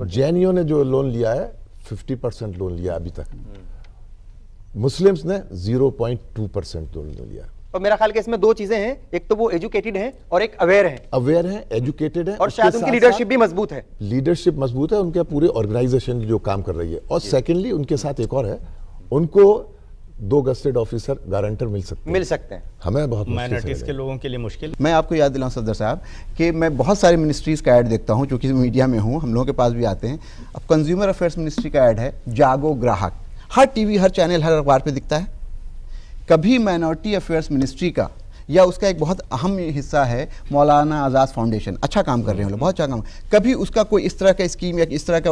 जैनियों ने जो लोन लिया है 50% लोन लिया अभी तक, मुस्लिम्स ने 0.2% लोन लिया। और मेरा ख्याल कि इसमें 2 चीजें हैं, एक तो वो एजुकेटेड हैं और एक अवेयर हैं, एजुकेटेड हैं, और शायद उनकी लीडरशिप भी मजबूत है। लीडरशिप मजबूत है, उनके पूरे ऑर्गेनाइजेशन जो काम कर रही है। और सेकेंडली उनके साथ एक और है, उनको 2 गजेटेड ऑफिसर गारंटर मिल सकते हैं। हमें बहुत माइनॉरिटीज के लोगों के लिए मुश्किल। मैं आपको याद दिलाऊं सफदर साहब कि मैं बहुत सारी मिनिस्ट्रीज़ का ऐड देखता हूं, चूंकि मीडिया में हूं, हम लोगों के पास भी आते हैं। अब कंज्यूमर अफेयर्स मिनिस्ट्री का ऐड है, जागो ग्राहक, हर टीवी, हर चैनल, हर अखबार पे दिखता है। कभी माइनॉरिटी अफेयर्स मिनिस्ट्री का या उसका एक बहुत अहम हिस्सा है मौलाना आज़ाद फाउंडेशन, अच्छा काम कर रहे हैं, बहुत अच्छा काम, कभी उसका कोई इस तरह का स्कीम या इस तरह का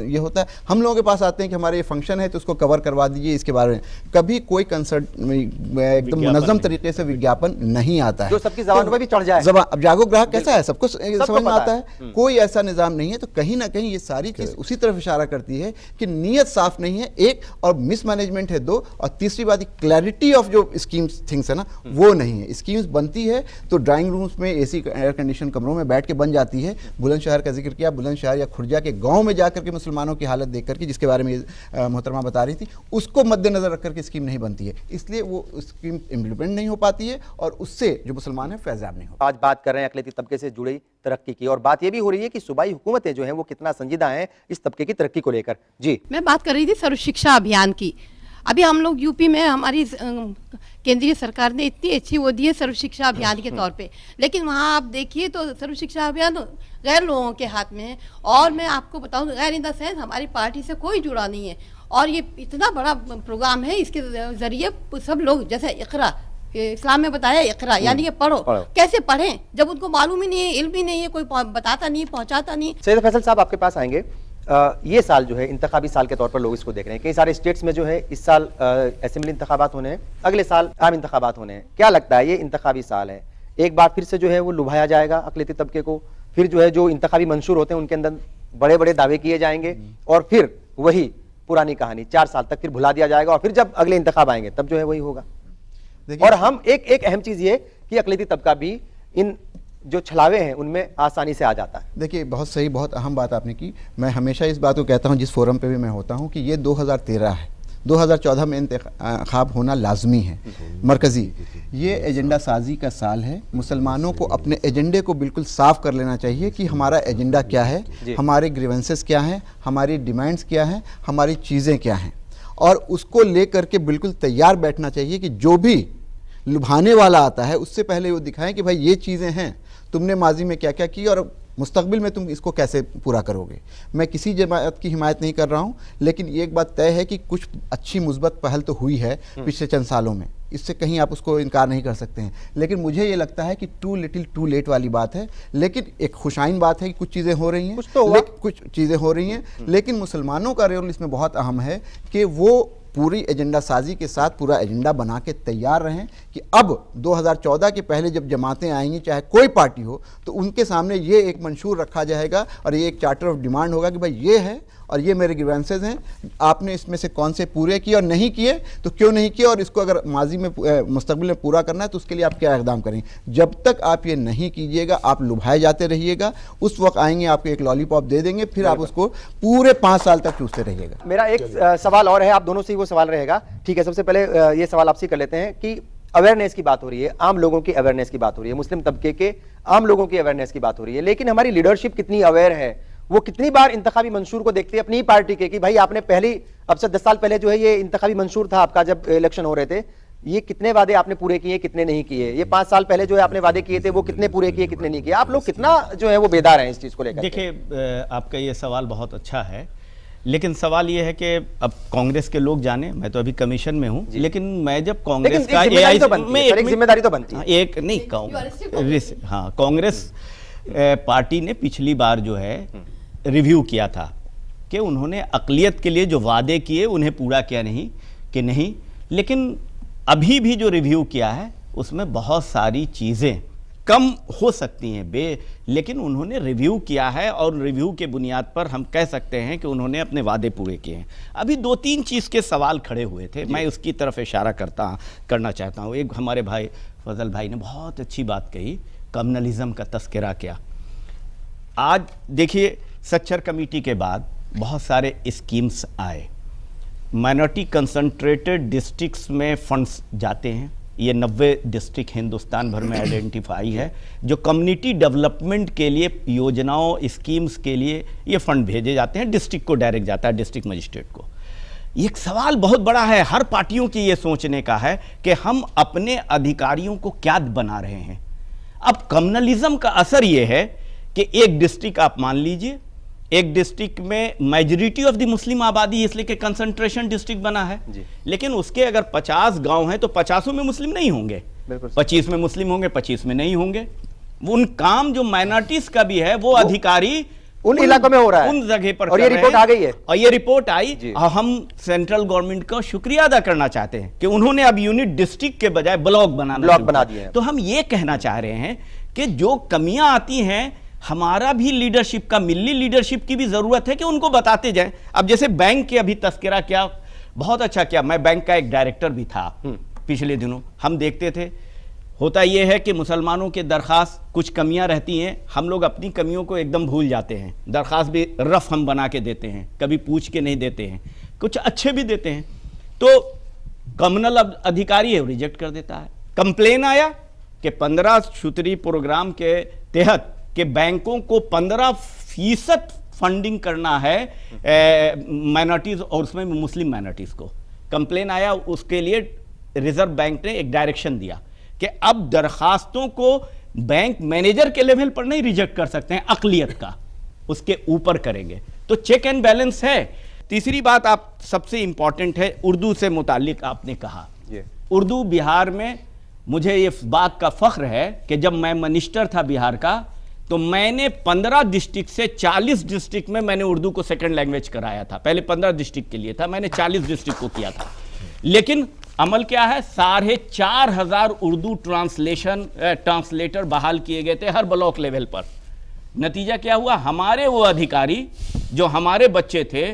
ये होता है। हम लोगों के पास आते हैं कि हमारे ये फंक्शन है तो उसको कवर करवा दीजिए, इसके बारे में कभी कोई कंसर्ट एकदम मुनज़्ज़म तरीके से विज्ञापन नहीं आता है, जो सबकी ज़बान पर भी चढ़ जाए। अब जागो ग्राहक कैसा है, सबको समझ में आता है, कोई ऐसा निज़ाम नहीं है। तो कहीं ना कहीं ये सारी चीज़ उसी तरफ इशारा करती है कि नीयत साफ नहीं है, एक, और मिसमैनेजमेंट है 2, और तीसरी बात क्लैरिटी ऑफ जो स्कीम्स थिंग्स है ना वो नहीं है। स्कीम्स बनती है तो ड्राइंग रूम्स में एसी एयर कंडीशन कमरों में बैठ के बन जाती है। बुलंदशहर का जिक्र किया, बुलंदशहर या खुर्जा के गांव में जाकर के मुसलमानों की हालत देख करके, जिसके बारे में मोहतरमा बता रही थी, उसको मद्देनजर रख करके स्कीम नहीं बनती है, इसलिए वो स्कीम इम्प्लीमेंट नहीं हो पाती है और उससे जो मुसलमान है फैज़याब नहीं हो। आज बात कर रहे हैं अक़लियती तबके से जुड़ी तरक्की की, और बात यह भी हो रही है कि सूबाई हुकूमतें जो हैं वो कितना संजीदा हैं इस तबके की तरक्की को लेकर। जी, मैं बात कर रही थी सर्व शिक्षा अभियान की। अभी हम लोग यूपी में हमारी केंद्रीय सरकार ने इतनी अच्छी वो दी है सर्व शिक्षा अभियान के तौर पे, लेकिन वहाँ आप देखिए तो सर्व शिक्षा अभियान गैर लोगों के हाथ में है। और मैं आपको बताऊँ, गैर इन द सेंस हमारी पार्टी से कोई जुड़ा नहीं है, और ये इतना बड़ा प्रोग्राम है, इसके जरिए सब लोग, जैसे इकरा, इस्लाम में बताया इकरा यानी कि पढ़ो। कैसे पढ़ें जब उनको मालूम ही नहीं है, इल्म ही नहीं है, कोई बताता नहीं, पहुँचाता नहीं। सैयद फैसल साहब आपके पास आएंगे। ये साल जो है इंतखाबी साल के तौर पर लोग इसको देख रहे हैं, कई सारे स्टेट्स में जो है इस साल असेंबली इंतखाबात होने हैं, अगले साल आम इंतखाबात होने हैं। क्या लगता है, ये इंतखाबी साल है, एक बार फिर से जो है वो लुभाया जाएगा अक़लियती तबके को, फिर जो है जो इंतखाबी मंशूर होते हैं उनके अंदर बड़े बड़े दावे किए जाएंगे, और फिर वही पुरानी कहानी 4 साल तक फिर भुला दिया जाएगा, और फिर जब अगले इंतखाब आएंगे तब जो है वही होगा। और हम एक अहम चीज ये कि अक़लियती तबका भी इन जो छलावे हैं उनमें आसानी से आ जाता है। देखिए, बहुत सही, बहुत अहम बात आपने की। मैं हमेशा इस बात को कहता हूं, जिस फोरम पे भी मैं होता हूं, कि ये 2013 है, 2014 में इंतखाब होना लाजमी है, मरकज़ी। ये एजेंडा साजी का साल है। मुसलमानों को अपने एजेंडे को बिल्कुल साफ कर लेना चाहिए कि हमारा एजेंडा क्या है, हमारे ग्रीवेंसेस क्या हैं, हमारी डिमांड्स क्या हैं, हमारी चीज़ें क्या हैं, और उसको ले करके बिल्कुल तैयार बैठना चाहिए कि जो भी लुभाने वाला आता है उससे पहले वो दिखाएं कि भाई ये चीज़ें हैं, तुमने माजी में क्या क्या की और मुस्तकबिल में तुम इसको कैसे पूरा करोगे। मैं किसी जमात की हिमायत नहीं कर रहा हूँ, लेकिन एक बात तय है कि कुछ अच्छी मुस्बत पहल तो हुई है पिछले चंद सालों में, इससे कहीं आप उसको इनकार नहीं कर सकते हैं। लेकिन मुझे ये लगता है कि टू लिटिल टू लेट वाली बात है। लेकिन एक खुशाइन बात है कि कुछ चीज़ें हो रही हैं, कुछ चीज़ें हो रही हैं, लेकिन मुसलमानों का रोल इसमें बहुत अहम है कि वो पूरी एजेंडा साजी के साथ पूरा एजेंडा बना के तैयार रहें कि अब 2014 के पहले जब जमातें आएंगी, चाहे कोई पार्टी हो, तो उनके सामने ये एक मंशूर रखा जाएगा और ये एक चार्टर ऑफ डिमांड होगा कि भाई ये है और ये मेरे ग्रीवेंसेस हैं, आपने इसमें से कौन से पूरे किए और नहीं किए तो क्यों नहीं किए, और इसको अगर माजी में मुस्तकबिल में पूरा करना है तो उसके लिए आप क्या इक़दाम करें। जब तक आप ये नहीं कीजिएगा, आप लुभाए जाते रहिएगा, उस वक्त आएंगे आपको एक लॉलीपॉप दे देंगे, फिर आप उसको पूरे 5 साल तक चूसते रहिएगा। मेरा एक सवाल और है, आप दोनों से वो सवाल रहेगा। ठीक है, सबसे पहले ये सवाल आपसे कर लेते हैं कि अवेयरनेस की बात हो रही है, आम लोगों की अवेयरनेस की बात हो रही है, मुस्लिम तबके के आम लोगों की अवेयरनेस की बात हो रही है, लेकिन हमारी लीडरशिप कितनी अवेयर है? वो कितनी बार इंतखाबी मंशूर को देखती है अपनी ही पार्टी के कि भाई आपने पहली, अब से 10 साल पहले जो है ये इंतखाबी मंशूर था आपका जब इलेक्शन हो रहे थे, ये कितने वादे आपने पूरे किए, कितने नहीं किए? ये 5 साल पहले जो है आपने वादे किए थे वो कितने पूरे किए, कितने नहीं किए? आप लोग कितना जो है वो बेदार हैं इस चीज को लेकर? देखिए, आपका ये सवाल बहुत अच्छा है, लेकिन सवाल ये है कि अब कांग्रेस के लोग जाने, मैं तो अभी कमीशन में हूं, लेकिन मैं जब कांग्रेस का जिम्मेदारी तो बनती है, एक जिम्मेदारी तो बनती है। एक नहीं कांग्रेस पार्टी ने पिछली बार जो है रिव्यू किया था कि उन्होंने अक़लियत के लिए जो वादे किए उन्हें पूरा किया नहीं, लेकिन अभी भी जो रिव्यू किया है उसमें बहुत सारी चीज़ें कम हो सकती हैं लेकिन उन्होंने रिव्यू किया है और रिव्यू के बुनियाद पर हम कह सकते हैं कि उन्होंने अपने वादे पूरे किए हैं। अभी 2-3 चीज़ के सवाल खड़े हुए थे, मैं उसकी तरफ इशारा करना चाहता हूँ। एक हमारे भाई फजल भाई ने बहुत अच्छी बात कही, कम्युनलिज्म का तस्करा किया। आज देखिए, सच्चर कमेटी के बाद बहुत सारे स्कीम्स आए, माइनॉरिटी कंसंट्रेटेड डिस्ट्रिक्ट्स में फंड्स जाते हैं। ये 90 डिस्ट्रिक्ट हिंदुस्तान भर में आइडेंटिफाई है जो कम्युनिटी डेवलपमेंट के लिए योजनाओं, स्कीम्स के लिए ये फंड भेजे जाते हैं, डिस्ट्रिक्ट को डायरेक्ट जाता है, डिस्ट्रिक्ट मजिस्ट्रेट को। एक सवाल बहुत बड़ा है, हर पार्टियों की ये सोचने का है कि हम अपने अधिकारियों को क्या बना रहे हैं। अब कम्युनलिज्म का असर ये है कि एक डिस्ट्रिक्ट आप मान लीजिए, एक डिस्ट्रिक्ट में मेजॉरिटी ऑफ द मुस्लिम आबादी, इसलिए कि कंसंट्रेशन डिस्ट्रिक्ट बना है, लेकिन उसके अगर 50 गांव हैं तो 50 में मुस्लिम नहीं होंगे, 25 में मुस्लिम होंगे, 25 में नहीं होंगे। उन काम जो माइनॉरिटीज का भी है वो अधिकारी उन इलाकों में हो रहा है, उन जगह पर, और ये रिपोर्ट आ गई है, और ये रिपोर्ट आई। हम सेंट्रल गवर्नमेंट का शुक्रिया अदा करना चाहते हैं कि उन्होंने अब यूनिट डिस्ट्रिक्ट के बजाय ब्लॉक बना दिए। तो हम ये कहना चाह रहे हैं कि जो कमियां आती हैं, हमारा भी लीडरशिप का, मिली लीडरशिप की भी जरूरत है कि उनको बताते जाएं। अब जैसे बैंक के अभी तस्करा किया, बहुत अच्छा किया। मैं बैंक का एक डायरेक्टर भी था पिछले दिनों, हम देखते थे। होता यह है कि मुसलमानों के दरखास्त कुछ कमियां रहती हैं, हम लोग अपनी कमियों को एकदम भूल जाते हैं, दरखास्त भी रफ हम बना के देते हैं, कभी पूछ के नहीं देते हैं, कुछ अच्छे भी देते हैं, तो कम्युनल अधिकारी है रिजेक्ट कर देता है। कंप्लेन आया कि 15 सूत्री प्रोग्राम के तहत कि बैंकों को 15% फंडिंग करना है माइनॉरिटीज और उसमें मुस्लिम माइनॉरिटीज को। कंप्लेन आया, उसके लिए रिजर्व बैंक ने एक डायरेक्शन दिया कि अब दरखास्तों को बैंक मैनेजर के लेवल पर नहीं रिजेक्ट कर सकते हैं, अक़लियत का उसके ऊपर करेंगे। तो चेक एंड बैलेंस है। तीसरी बात आप सबसे इंपॉर्टेंट है, उर्दू से मुतालिक आपने कहा। उर्दू बिहार में, मुझे ये बात का फख्र है कि जब मैं मिनिस्टर था बिहार का, तो मैंने 15 डिस्ट्रिक्ट से 40 डिस्ट्रिक्ट में मैंने उर्दू को सेकंड लैंग्वेज कराया था। पहले 15 डिस्ट्रिक्ट के लिए था, मैंने 40 डिस्ट्रिक्ट को किया था। लेकिन अमल क्या है, 4,500 उर्दू ट्रांसलेटर बहाल किए गए थे हर ब्लॉक लेवल पर। नतीजा क्या हुआ, हमारे वो अधिकारी जो हमारे बच्चे थे,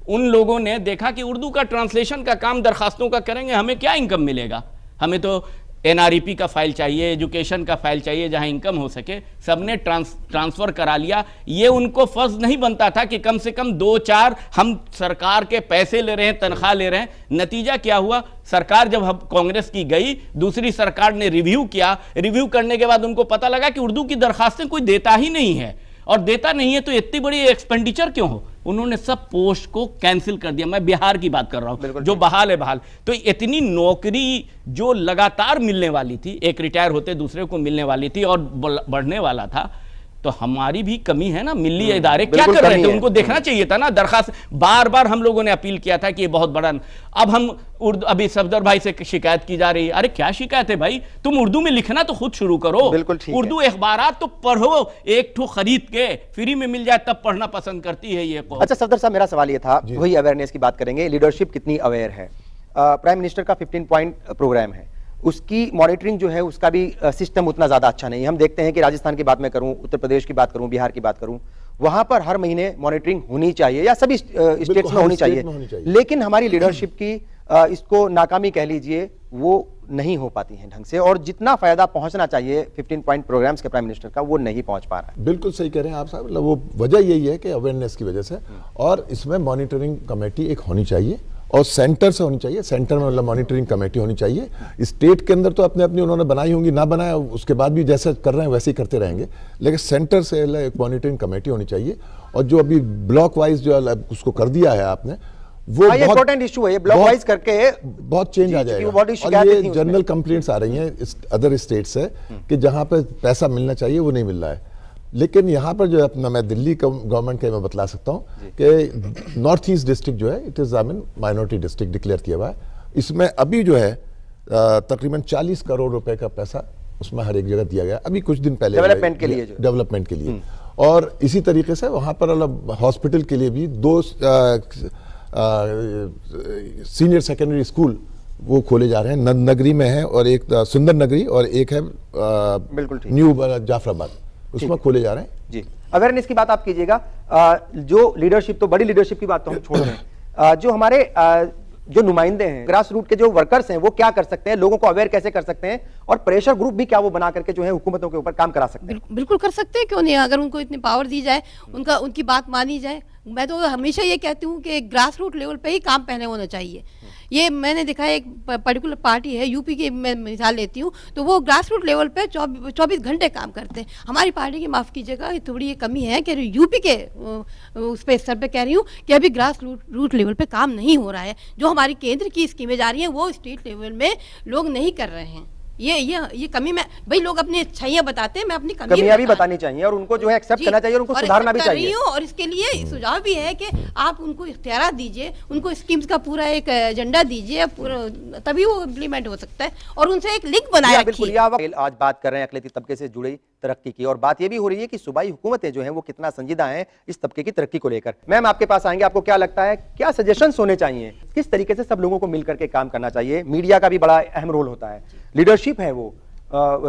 उन लोगों ने देखा कि उर्दू का ट्रांसलेशन का काम दरखास्तों का करेंगे, हमें क्या इनकम मिलेगा, हमें तो NREP का फाइल चाहिए, एजुकेशन का फाइल चाहिए, जहां इनकम हो सके। सबने ट्रांसफर करा लिया। ये उनको फर्ज नहीं बनता था कि कम से कम 2-4 हम सरकार के पैसे ले रहे हैं, तनख्वाह ले रहे हैं। नतीजा क्या हुआ, सरकार जब हम कांग्रेस की गई, दूसरी सरकार ने रिव्यू किया, रिव्यू करने के बाद उनको पता लगा कि उर्दू की दरखास्तें कोई देता ही नहीं है, और देता नहीं है तो इतनी बड़ी एक्सपेंडिचर क्यों हो। उन्होंने सब पोस्ट को कैंसिल कर दिया। मैं बिहार की बात कर रहा हूं, जो बहाल है बहाल। तो इतनी नौकरी जो लगातार मिलने वाली थी, एक रिटायर होते दूसरे को मिलने वाली थी और बढ़ने वाला था, तो हमारी भी कमी है ना। मिली इदारे क्या कर रहे थे, उनको देखना चाहिए था ना। दरखास्त बार बार हम लोगों ने अपील किया था कि ये बहुत बड़ा। अब हम अभी सफदर भाई से शिकायत की जा रही है। अरे क्या शिकायत है भाई, तुम उर्दू में लिखना तो खुद शुरू करो। उर्दू अखबारात तो पढ़ो, एक ठो खरीद के फ्री में मिल जाए तब पढ़ना पसंद करती है ये। अच्छा सफदर साहब, मेरा सवाल ये था, वही अवेयरनेस की बात करेंगे, लीडरशिप कितनी अवेयर है। प्राइम मिनिस्टर का 15 पॉइंट प्रोग्राम है, उसकी मॉनिटरिंग जो है उसका भी सिस्टम उतना ज़्यादा अच्छा नहीं है। हम देखते हैं कि राजस्थान की बात मैं करूं, उत्तर प्रदेश की बात करूं, बिहार की बात करूं, वहां पर हर महीने मॉनिटरिंग होनी चाहिए, या सभी स्टेट्स में होनी चाहिए। लेकिन हमारी लीडरशिप की इसको नाकामी कह लीजिए, वो नहीं हो पाती है ढंग से, और जितना फायदा पहुंचना चाहिए 15 पॉइंट प्रोग्राम्स के प्राइम मिनिस्टर का, वो नहीं पहुंच पा रहा है। बिल्कुल सही कह रहे हैं आप साहब। वो वजह यही है कि अवेयरनेस की वजह से, और इसमें मॉनिटरिंग कमेटी एक होनी चाहिए, और सेंटर से होनी चाहिए, सेंटर में मतलब मॉनिटरिंग कमेटी होनी चाहिए। स्टेट के अंदर तो अपने अपनी उन्होंने बनाई होंगी, ना बनाया उसके बाद भी जैसे कर रहे हैं वैसे ही करते रहेंगे, लेकिन सेंटर से एक मॉनिटरिंग कमेटी होनी चाहिए। और जो अभी ब्लॉक वाइज जो उसको कर दिया है आपने, वो ये इंपॉर्टेंट इशू है, ये ब्लॉक वाइज करके बहुत चेंज आ जाएगा। और ये जनरल कंप्लेंट्स आ रही हैं अदर स्टेट से कि जहां पर पैसा मिलना चाहिए वो नहीं मिल रहा है। लेकिन यहाँ पर जो है अपना, मैं दिल्ली गवर्नमेंट का मैं बतला सकता हूँ कि नॉर्थ ईस्ट डिस्ट्रिक्ट जो है it is minority district declare किया हुआ है। इसमें अभी जो है तकरीबन 40 करोड़ रुपए का पैसा उसमें हर एक जगह दिया गया अभी कुछ दिन पहले डेवलपमेंट के लिए और इसी तरीके से वहाँ पर हॉस्पिटल के लिए भी 2 सीनियर सेकेंडरी स्कूल वो खोले जा रहे हैं। नगरी में है और एक सुंदर नगरी और एक है बिल्कुल न्यू जाफराबाद, उसमें खोले जा रहे हैं। जी, अवेयरनेस की बात आप कीजिएगा। जो लीडरशिप, तो बड़ी लीडरशिप की बात तो हम छोड़ दें, जो हमारे जो नुमाइंदे हैं, ग्रास रूट के जो वर्कर्स हैं, वो क्या कर सकते हैं, लोगों को अवेयर कैसे कर सकते हैं, और प्रेशर ग्रुप भी क्या वो बना करके जो है हुकूमतों के ऊपर काम करा सकते हैं? बिल्कुल कर सकते हैं, क्यों नहीं। अगर उनको इतनी पावर दी जाए, उनकी बात मानी जाए। मैं तो हमेशा ये कहती हूँ कि ग्रास रूट लेवल पे ही काम पहले होना चाहिए। ये मैंने देखा है, एक पर्टिकुलर पार्टी है यूपी की, मैं मिसाल लेती हूँ, तो वो ग्रास रूट लेवल पे 24 घंटे काम करते हैं। हमारी पार्टी की, माफ़ कीजिएगा, थोड़ी ये कमी है कि यूपी के उस पे स्तर पे कह रही हूँ कि अभी ग्रास रूट लेवल पे काम नहीं हो रहा है। जो हमारी केंद्र की स्कीमें जा रही हैं वो स्टेट लेवल में लोग नहीं कर रहे हैं। ये कमी में भाई लोग अपनी अच्छाइयाँ बताते हैं, मैं अपनी कमियां भी बतानी चाहिए और उनको जो है एक्सेप्ट करना चाहिए और उनको सुधारना भी चाहिए। और इसके लिए सुझाव भी है कि आप उनको इख्तियार दीजिए, उनको स्कीम्स का पूरा एक एजेंडा दीजिए, तभी वो इम्प्लीमेंट हो सकता है। और उनसे एक लिंक बनाए रखिए। आज बात कर रहे हैं अकलियती तबके से जुड़ी तरक्की की, और बात यह भी हो रही है कि सूबाई हुकूमतें जो हैं वो कितना संजीदा हैं इस तबके की तरक्की को लेकर। मैम, आपके पास आएंगे, आपको क्या लगता है, क्या सजेशंस होने चाहिए, किस तरीके से सब लोगों को मिलकर के काम करना चाहिए? मीडिया का भी बड़ा अहम रोल होता है, लीडरशिप है वो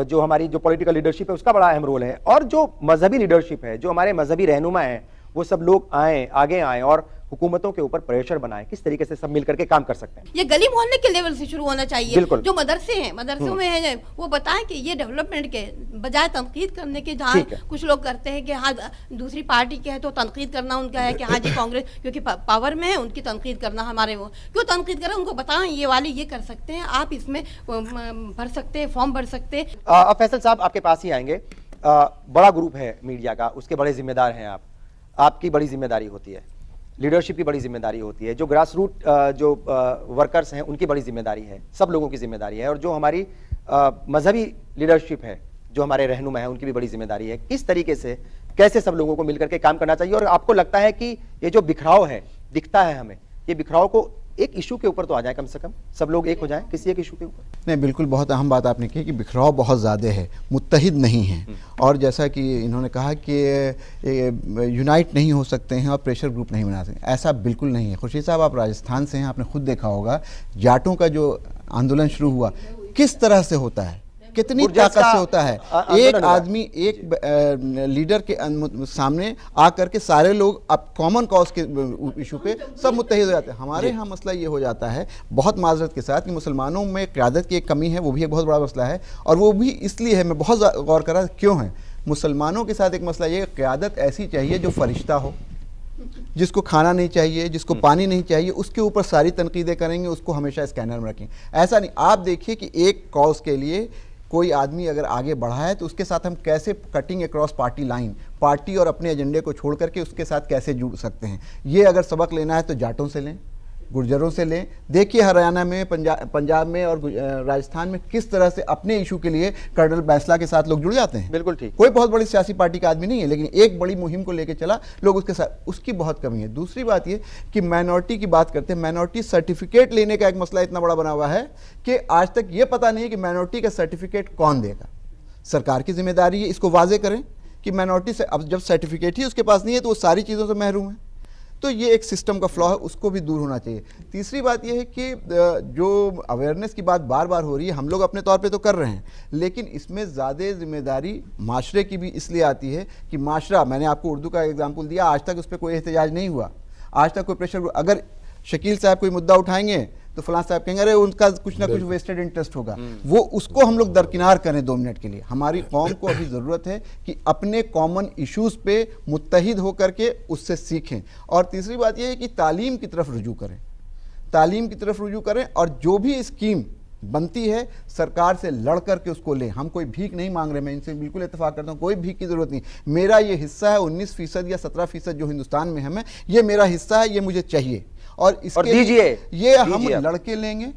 जो हमारी जो पॉलिटिकल लीडरशिप है उसका बड़ा अहम रोल है, और जो मजहबी लीडरशिप है, जो हमारे मजहबी रहनुमा हैं, वो सब लोग आगे आए और हुकूमतों के ऊपर प्रेशर बनाए। किस तरीके से सब मिलकर के काम कर सकते हैं? ये गली मोहल्ले के लेवल से शुरू होना चाहिए। जो मदरसे हैं, मदरसों में है, वो बताएं कि ये डेवलपमेंट के बजाय तनकीद करने के, जहाँ कुछ लोग करते हैं कि हाँ दूसरी पार्टी के है तो तनकीद करना उनका है कि हाँ जी कांग्रेस क्योंकि पावर में है, उनकी तनकीद करना हमारे, वो क्यों तनकीद करें? उनको बताएं ये वाले ये कर सकते हैं, आप इसमें भर सकते हैं, फॉर्म भर सकते हैं। अब फैसल साहब आपके पास ही आएंगे। बड़ा ग्रुप है मीडिया का, उसके बड़े जिम्मेदार हैं आप, आपकी बड़ी जिम्मेदारी होती है, लीडरशिप की बड़ी जिम्मेदारी होती है, जो ग्रास रूट जो वर्कर्स हैं उनकी बड़ी जिम्मेदारी है, सब लोगों की जिम्मेदारी है, और जो हमारी मजहबी लीडरशिप है, जो हमारे रहनुमा है, उनकी भी बड़ी जिम्मेदारी है। किस तरीके से, कैसे सब लोगों को मिलकर के काम करना चाहिए? और आपको लगता है कि ये जो बिखराव है दिखता है हमें, ये बिखराव को एक इशू के ऊपर तो आ जाए, कम से कम सब लोग एक हो जाएं किसी एक इशू के ऊपर? नहीं, बिल्कुल बहुत अहम बात आपने की कि बिखराव बहुत ज़्यादा है, मुत्तहिद नहीं है। और जैसा कि इन्होंने कहा कि यूनाइट नहीं हो सकते हैं और प्रेशर ग्रुप नहीं बना सकते, ऐसा बिल्कुल नहीं है। खुर्शीद साहब, आप राजस्थान से हैं, आपने खुद देखा होगा जाटों का जो आंदोलन शुरू हुआ किस तरह से होता है, कितनी ताकत से होता है। एक आदमी, एक लीडर के सामने आकर के सारे लोग अब कॉमन कॉज के इशू पे सब मुत्तहिद हो जाते हैं। हमारे यहाँ मसला ये हो जाता है बहुत माजरत के साथ कि मुसलमानों में क़यादत की एक कमी है, वो भी एक बहुत बड़ा मसला है। और वो भी इसलिए है, मैं बहुत गौर कर रहा क्यों है, मुसलमानों के साथ एक मसला ये, क़यादत ऐसी चाहिए जो फरिश्ता हो, जिसको खाना नहीं चाहिए, जिसको पानी नहीं चाहिए, उसके ऊपर सारी तनकीदें करेंगे, उसको हमेशा स्कैनर में रखें। ऐसा नहीं, आप देखिए कि एक कॉज के लिए कोई आदमी अगर आगे बढ़ा है तो उसके साथ हम कैसे cutting across party line, party और अपने एजेंडे को छोड़ करके उसके साथ कैसे जुड़ सकते हैं। ये अगर सबक लेना है तो जाटों से लें, गुर्जरों से लें। देखिए हरियाणा में, पंजाब में और राजस्थान में किस तरह से अपने इशू के लिए कर्नल बैसला के साथ लोग जुड़ जाते हैं। बिल्कुल ठीक, कोई बहुत बड़ी सियासी पार्टी का आदमी नहीं है, लेकिन एक बड़ी मुहिम को लेकर चला, लोग उसके साथ, उसकी बहुत कमी है। दूसरी बात ये कि माइनॉरिटी की बात करते हैं, माइनॉरिटी सर्टिफिकेट लेने का एक मसला इतना बड़ा बना हुआ है कि आज तक ये पता नहीं है कि माइनॉरिटी का सर्टिफिकेट कौन देगा। सरकार की जिम्मेदारी है इसको वाजे करें कि माइनॉरिटी से, अब जब सर्टिफिकेट ही उसके पास नहीं है तो वो सारी चीज़ों से महरूम है। तो ये एक सिस्टम का फ्लॉ है, उसको भी दूर होना चाहिए। तीसरी बात ये है कि जो अवेयरनेस की बात बार बार हो रही है, हम लोग अपने तौर पे तो कर रहे हैं, लेकिन इसमें ज़्यादा जिम्मेदारी माशरे की भी इसलिए आती है कि माशरा, मैंने आपको उर्दू का एग्जाम्पल दिया, आज तक उस पर कोई एहतजाज नहीं हुआ, आज तक कोई प्रेशर। अगर शकील साहब कोई मुद्दा उठाएंगे तो फलां साहब कहेंगे अरे उनका कुछ ना कुछ वेस्टेड इंटरेस्ट होगा, वो उसको हम लोग दरकिनार करें 2 मिनट के लिए। हमारी कौम को अभी ज़रूरत है कि अपने कॉमन इश्यूज़ पे मुत्तहिद होकर के उससे सीखें। और तीसरी बात यह है कि तालीम की तरफ रुजू करें। तालीम की तरफ रुजू करें और जो भी स्कीम बनती है सरकार से लड़ करके उसको लें। हम कोई भीख नहीं मांग रहे, मैं इनसे बिल्कुल इत्तेफाक करता हूँ, कोई भीख की जरूरत नहीं। मेरा ये हिस्सा है 19% या 17% जो हिंदुस्तान में हमें, ये मेरा हिस्सा है, ये मुझे चाहिए और इसके लिए ये हम लड़के लेंगे,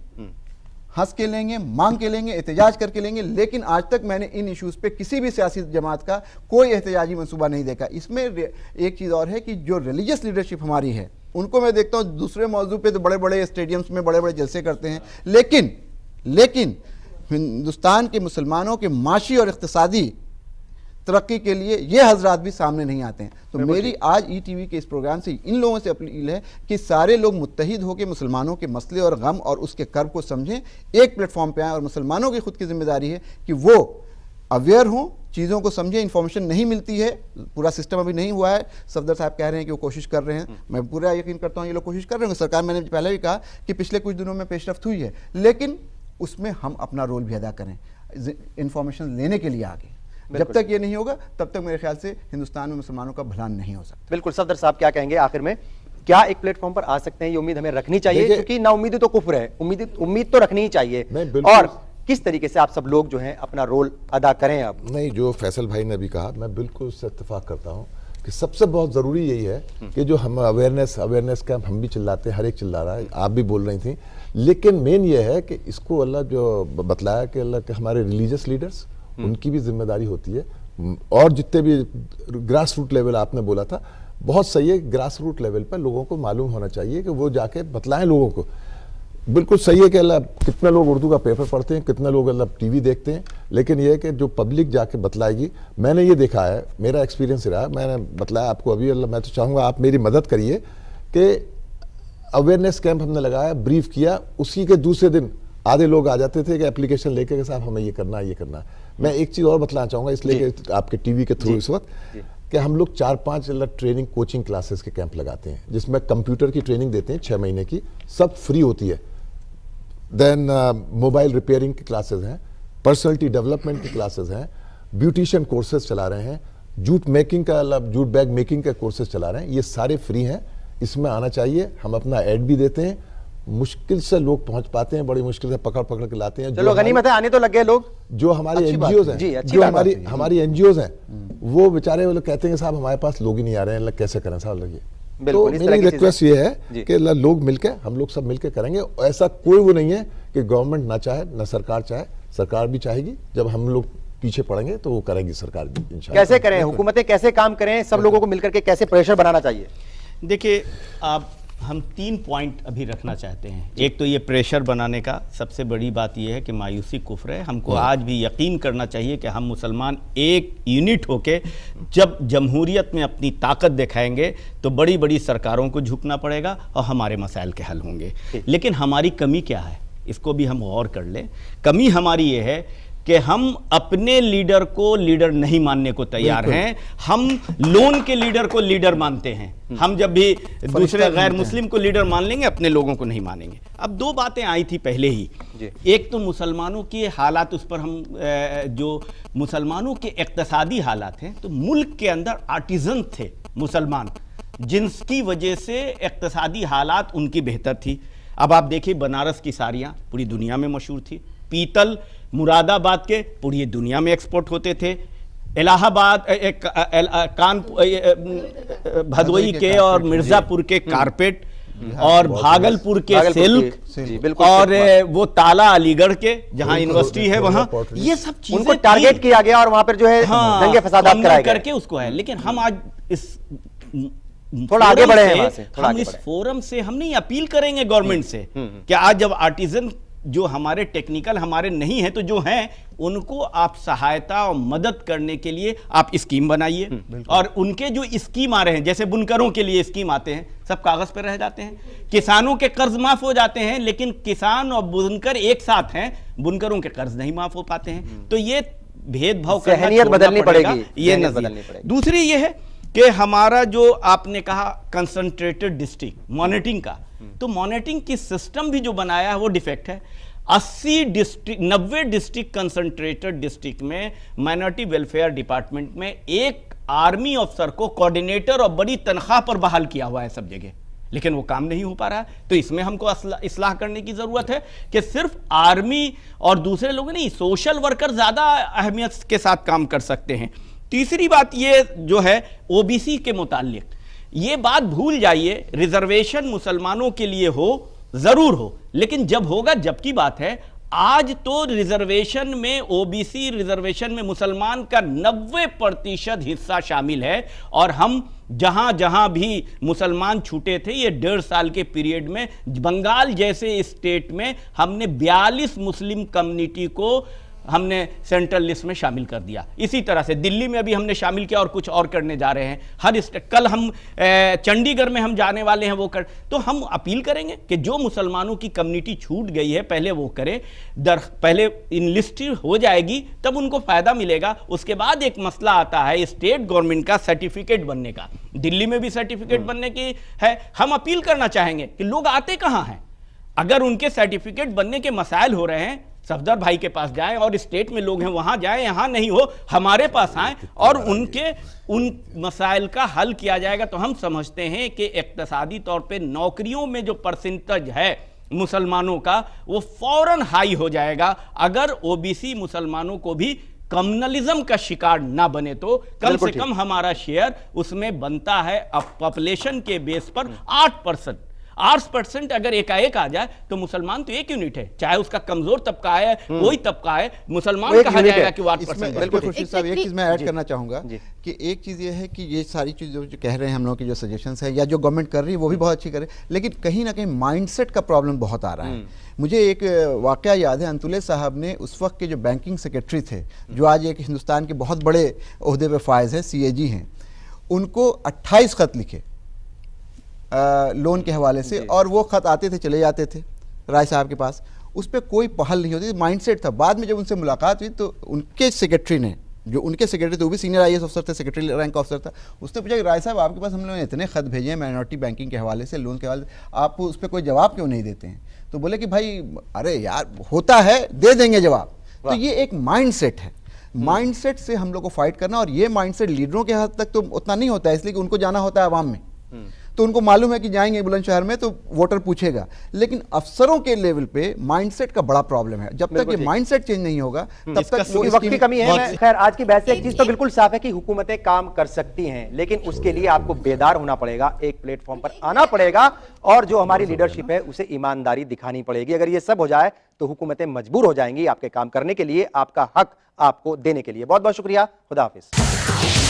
हंस के लेंगे, मांग के लेंगे, एहतजाज करके लेंगे। लेकिन आज तक मैंने इन इश्यूज पे किसी भी सियासी जमात का कोई एहतजाजी मंसूबा नहीं देखा। इसमें एक चीज़ और है कि जो रिलीजियस लीडरशिप हमारी है उनको मैं देखता हूँ दूसरे मौजू पे तो बड़े बड़े स्टेडियम्स में बड़े बड़े जलसे करते हैं, लेकिन हिंदुस्तान के मुसलमानों के माशी और इक़्तिसादी तरक्की के लिए ये हजरात भी सामने नहीं आते हैं। तो मेरी आज ईटीवी के इस प्रोग्राम से इन लोगों से अपील है कि सारे लोग मुत्तहिद होकर मुसलमानों के मसले और गम और उसके कर्ब को समझें, एक प्लेटफॉर्म पे आएँ और मुसलमानों की खुद की जिम्मेदारी है कि वो अवेयर हों, चीज़ों को समझें। इन्फॉर्मेशन नहीं मिलती है, पूरा सिस्टम अभी नहीं हुआ है। सफदर साहब कह रहे हैं कि वो कोशिश कर रहे हैं, मैं पूरा यकीन करता हूँ ये लोग कोशिश कर रहे हैं। सरकार, मैंने पहले भी कहा कि पिछले कुछ दिनों में पेशरफ्त हुई है, लेकिन उसमें हम अपना रोल भी अदा करें इन्फॉर्मेशन लेने के लिए आगे। जब तक ये नहीं होगा तब तक मेरे ख्याल से हिंदुस्तान में मुसलमानों का भला नहीं हो सकता। बिल्कुल। सफदर साहब क्या कहेंगे आखिर में, क्या एक प्लेटफॉर्म पर आ सकते हैं? ये उम्मीद हमें रखनी चाहिए, क्योंकि ना उम्मीद तो कुफ्र है, उम्मीद तो रखनी ही चाहिए। और किस तरीके से आप सब लोग जो हैं अपना रोल अदा करें? अब नहीं, जो फैसल भाई ने भी कहा मैं बिल्कुल उससे इत्तेफाक करता हूँ कि सबसे बहुत ज़रूरी यही है कि जो हम अवेयरनेस कैंप हम भी चिल्लाते हैं, हर एक चिल्ला रहा है, आप भी बोल रही थी, लेकिन मेन ये है कि इसको अल्लाह जो बतलाया कि अल्लाह के हमारे रिलीजियस लीडर्स, उनकी भी जिम्मेदारी होती है, और जितने भी ग्रास रूट लेवल आपने बोला था बहुत सही है, ग्रास रूट लेवल पर लोगों को मालूम होना चाहिए कि वो जाके बतलाएं लोगों को। बिल्कुल सही है कि अल्लाह कितने लोग उर्दू का पेपर पढ़ते हैं, कितने लोग अल्लाह टीवी देखते हैं, लेकिन यह है कि जो पब्लिक जाके बतलाएगी। मैंने ये देखा है, मेरा एक्सपीरियंस रहा, मैंने बतलाया आपको अभी, अल्लाह मैं तो चाहूँगा आप मेरी मदद करिए कि अवेयरनेस कैंप हमने लगाया, ब्रीफ किया, उसी के दूसरे दिन आधे लोग आ जाते थे कि एप्लीकेशन लेके साहब हमें ये करना है, ये करना है। मैं एक चीज़ और बतलाना चाहूँगा इसलिए कि आपके टीवी के थ्रू इस वक्त कि हम लोग 4-5 ट्रेनिंग कोचिंग क्लासेस के कैंप लगाते हैं, जिसमें कंप्यूटर की ट्रेनिंग देते हैं 6 महीने की, सब फ्री होती है। देन मोबाइल रिपेयरिंग की क्लासेस हैं, पर्सनैलिटी डेवलपमेंट की क्लासेस हैं, ब्यूटिशियन कोर्सेज चला रहे हैं, जूट बैग मेकिंग के कोर्सेज चला रहे हैं, ये सारे फ्री हैं। इसमें आना चाहिए। हम अपना ऐड भी देते हैं, मुश्किल से लोग पहुंच पाते हैं, बड़ी मुश्किल से पकड़ के लाते हैं। चलो गनीमत है, आने तो लग गए लोग। जो हमारे एनजीओज हैं, जो हमारी एनजीओज हैं, वो बेचारे वो लोग कहते हैं कि साहब हमारे पास लोग ही नहीं आ रहे हैं, कैसे करें साहब लगे। तो मेरी रिक्वेस्ट ये है कि लोग मिलकर, हम लोग सब मिलकर करेंगे। ऐसा कोई वो नहीं है कि गवर्नमेंट ना चाहे, ना सरकार चाहे, सरकार भी चाहेगी। जब हम लोग पीछे पड़ेंगे तो वो करेगी सरकार भी इंशाल्लाह। कैसे करें, हुकूमतें कैसे काम करें, सब लोगों को मिलकर के कैसे प्रेशर बनाना चाहिए? देखिए, हम 3 पॉइंट अभी रखना चाहते हैं। एक तो ये प्रेशर बनाने का, सबसे बड़ी बात ये है कि मायूसी कुफ्र है। हमको आज भी यकीन करना चाहिए कि हम मुसलमान एक यूनिट होके जब जमहूरियत में अपनी ताकत दिखाएंगे तो बड़ी बड़ी सरकारों को झुकना पड़ेगा और हमारे मसाइल के हल होंगे। लेकिन हमारी कमी क्या है, इसको भी हम गौर कर लें। कमी हमारी ये है कि हम अपने लीडर को लीडर नहीं मानने को तैयार हैं, हम लोन के लीडर को लीडर मानते हैं। हम जब भी दूसरे गैर मुस्लिम को लीडर मान लेंगे, अपने लोगों को नहीं मानेंगे। अब 2 बातें आई थी पहले ही। एक तो मुसलमानों के हालात, उस पर हम जो मुसलमानों के इक्तिसादी हालात हैं, तो मुल्क के अंदर आर्टिजन थे मुसलमान, जिनकी वजह से इक्तिसादी हालात उनकी बेहतर थी। अब आप देखिए, बनारस की साड़ियाँ पूरी दुनिया में मशहूर थी, पीतल मुरादाबाद के पूरी दुनिया में एक्सपोर्ट होते थे, इलाहाबाद भदोई के और मिर्जापुर के कारपेट और भागलपुर के सिल्क और वो ताला अलीगढ़ के जहां यूनिवर्सिटी है वहां, ये सब चीजें उनको टारगेट किया गया और वहां पर जो है दंगे फसादात कराए गए करके उसको है। लेकिन हम आज इस थोड़ा आगे बढ़े हैं, हम इस फोरम से हम नहीं अपील करेंगे गवर्नमेंट से कि आज जब आर्टिजन जो हमारे टेक्निकल हमारे नहीं है, तो जो हैं उनको आप सहायता और मदद करने के लिए आप स्कीम बनाइए। और उनके जो स्कीम आ रहे हैं, जैसे बुनकरों के लिए स्कीम आते हैं, सब कागज पर रह जाते हैं। किसानों के कर्ज माफ हो जाते हैं, लेकिन किसान और बुनकर एक साथ हैं, बुनकरों के कर्ज नहीं माफ हो पाते हैं। तो ये भेदभाव सहनियत बदलनी पड़ेगी, ये नजरिया। दूसरी ये है कि हमारा जो आपने कहा कंसंट्रेटेड डिस्ट्रिक्ट मॉनिटरिंग का, तो मॉनिटरिंग की सिस्टम भी जो बनाया है वो डिफेक्ट है। 90 डिस्ट्रिक्ट कंसंट्रेटेड डिस्ट्रिक्ट में माइनॉरिटी वेलफेयर डिपार्टमेंट में एक आर्मी अफसर को कोऑर्डिनेटर और बड़ी तनख्वाह पर बहाल किया हुआ है सब जगह। लेकिन वो काम नहीं हो पा रहा है। तो इसमें हमको इस्लाह करने की जरूरत है कि सिर्फ आर्मी और दूसरे लोग नहीं, सोशल वर्कर ज्यादा अहमियत के साथ काम कर सकते हैं। तीसरी बात ये जो है ओबीसी के मुतालिक, ये बात भूल जाइए, रिजर्वेशन मुसलमानों के लिए हो, जरूर हो, लेकिन जब होगा जब की बात है। आज तो रिजर्वेशन में, ओबीसी रिजर्वेशन में मुसलमान का 90% हिस्सा शामिल है, और हम जहां जहां भी मुसलमान छूटे थे ये 1.5 साल के पीरियड में, बंगाल जैसे स्टेट में हमने 42 मुस्लिम कम्युनिटी को हमने सेंट्रल लिस्ट में शामिल कर दिया। इसी तरह से दिल्ली में भी हमने शामिल किया और कुछ और करने जा रहे हैं। हर स्टेट, कल हम चंडीगढ़ में हम जाने वाले हैं, वो कर। तो हम अपील करेंगे कि जो मुसलमानों की कम्युनिटी छूट गई है पहले वो करे, पहले इनलिस्ट हो जाएगी तब उनको फायदा मिलेगा। उसके बाद एक मसला आता है स्टेट गवर्नमेंट का सर्टिफिकेट बनने का। दिल्ली में भी सर्टिफिकेट बनने की है। हम अपील करना चाहेंगे कि लोग आते कहां हैं, अगर उनके सर्टिफिकेट बनने के मसाइल हो रहे हैं सफदर भाई के पास जाएं, और स्टेट में लोग हैं वहां जाएं, यहां नहीं हो हमारे पास आएं और उन मसाइल का हल किया जाएगा। तो हम समझते हैं कि इक्तिसादी तौर पे नौकरियों में जो परसेंटेज है मुसलमानों का वो फौरन हाई हो जाएगा, अगर ओबीसी मुसलमानों को भी कम्युनलिज्म का शिकार ना बने। तो कम से कम हमारा शेयर उसमें बनता है। अब पॉपुलेशन के बेस पर 8% अगर एकाएक आ जाए तो मुसलमान तो एक यूनिट है, चाहे उसका कमजोर तबका है, कोई तबका है, मुसलमान कहा जाएगा कि वो 8%। बिल्कुल खुर्शीद साहब, एक चीज मैं ऐड करना चाहूंगा कि एक चीज ये है कि ये सारी चीज जो कह रहे हैं हम लोग की जो सजेशंस है या जो गवर्नमेंट कर रही है वो भी बहुत अच्छी करे, लेकिन कहीं ना कहीं माइंडसेट का प्रॉब्लम बहुत आ रहा है। मुझे एक वाकया याद है, अंतुले साहब ने उस वक्त के जो बैंकिंग सेक्रेटरी थे, जो आज एक हिंदुस्तान के बहुत बड़े ओहदे पे फायज है, CAG हैं, उनको 28 खत लिखे लोन के हवाले से, और वो खत आते थे चले जाते थे राय साहब के पास, उस पर कोई पहल नहीं होती थी। माइंडसेट था। बाद में जब उनसे मुलाकात हुई तो उनके सेक्रेटरी ने, जो उनके सेक्रेटरी थे वो भी सीनियर IAS अफसर थे, सेक्रेटरी रैंक ऑफिसर था, उसने पूछा कि राय साहब आपके पास हम लोगों ने इतने खत भेजे हैं माइनॉरिटी बैंकिंग के हवाले से, लोन के हवाले से, आप उस पर कोई जवाब क्यों नहीं देते हैं? तो बोले कि भाई अरे यार होता है, दे देंगे जवाब। तो ये एक माइंडसेट है, माइंडसेट से हम लोग को फाइट करना, और ये माइंडसेट लीडरों के हद तक तो उतना नहीं होता है, इसलिए कि उनको जाना होता है आवाम में, तो उनको मालूम है कि जाएंगे बुलंदशहर में तो वोटर पूछेगा। लेकिन अफसरों के लेवल पे माइंडसेट का बड़ा प्रॉब्लम है। जब तक ये माइंडसेट चेंज नहीं होगा तब तक वो वक्त की कमी है। खैर आज की बहस से एक चीज तो बिल्कुल साफ है कि हुकूमतें काम कर सकती हैं, लेकिन उसके लिए आपको बेदार होना पड़ेगा, एक प्लेटफॉर्म पर आना पड़ेगा, और जो हमारी लीडरशिप है उसे ईमानदारी दिखानी पड़ेगी। अगर ये सब हो जाए तो हुकूमतें मजबूर हो जाएंगी आपके काम करने के लिए, आपका हक आपको देने के लिए। बहुत बहुत शुक्रिया। खुदा हाफिज।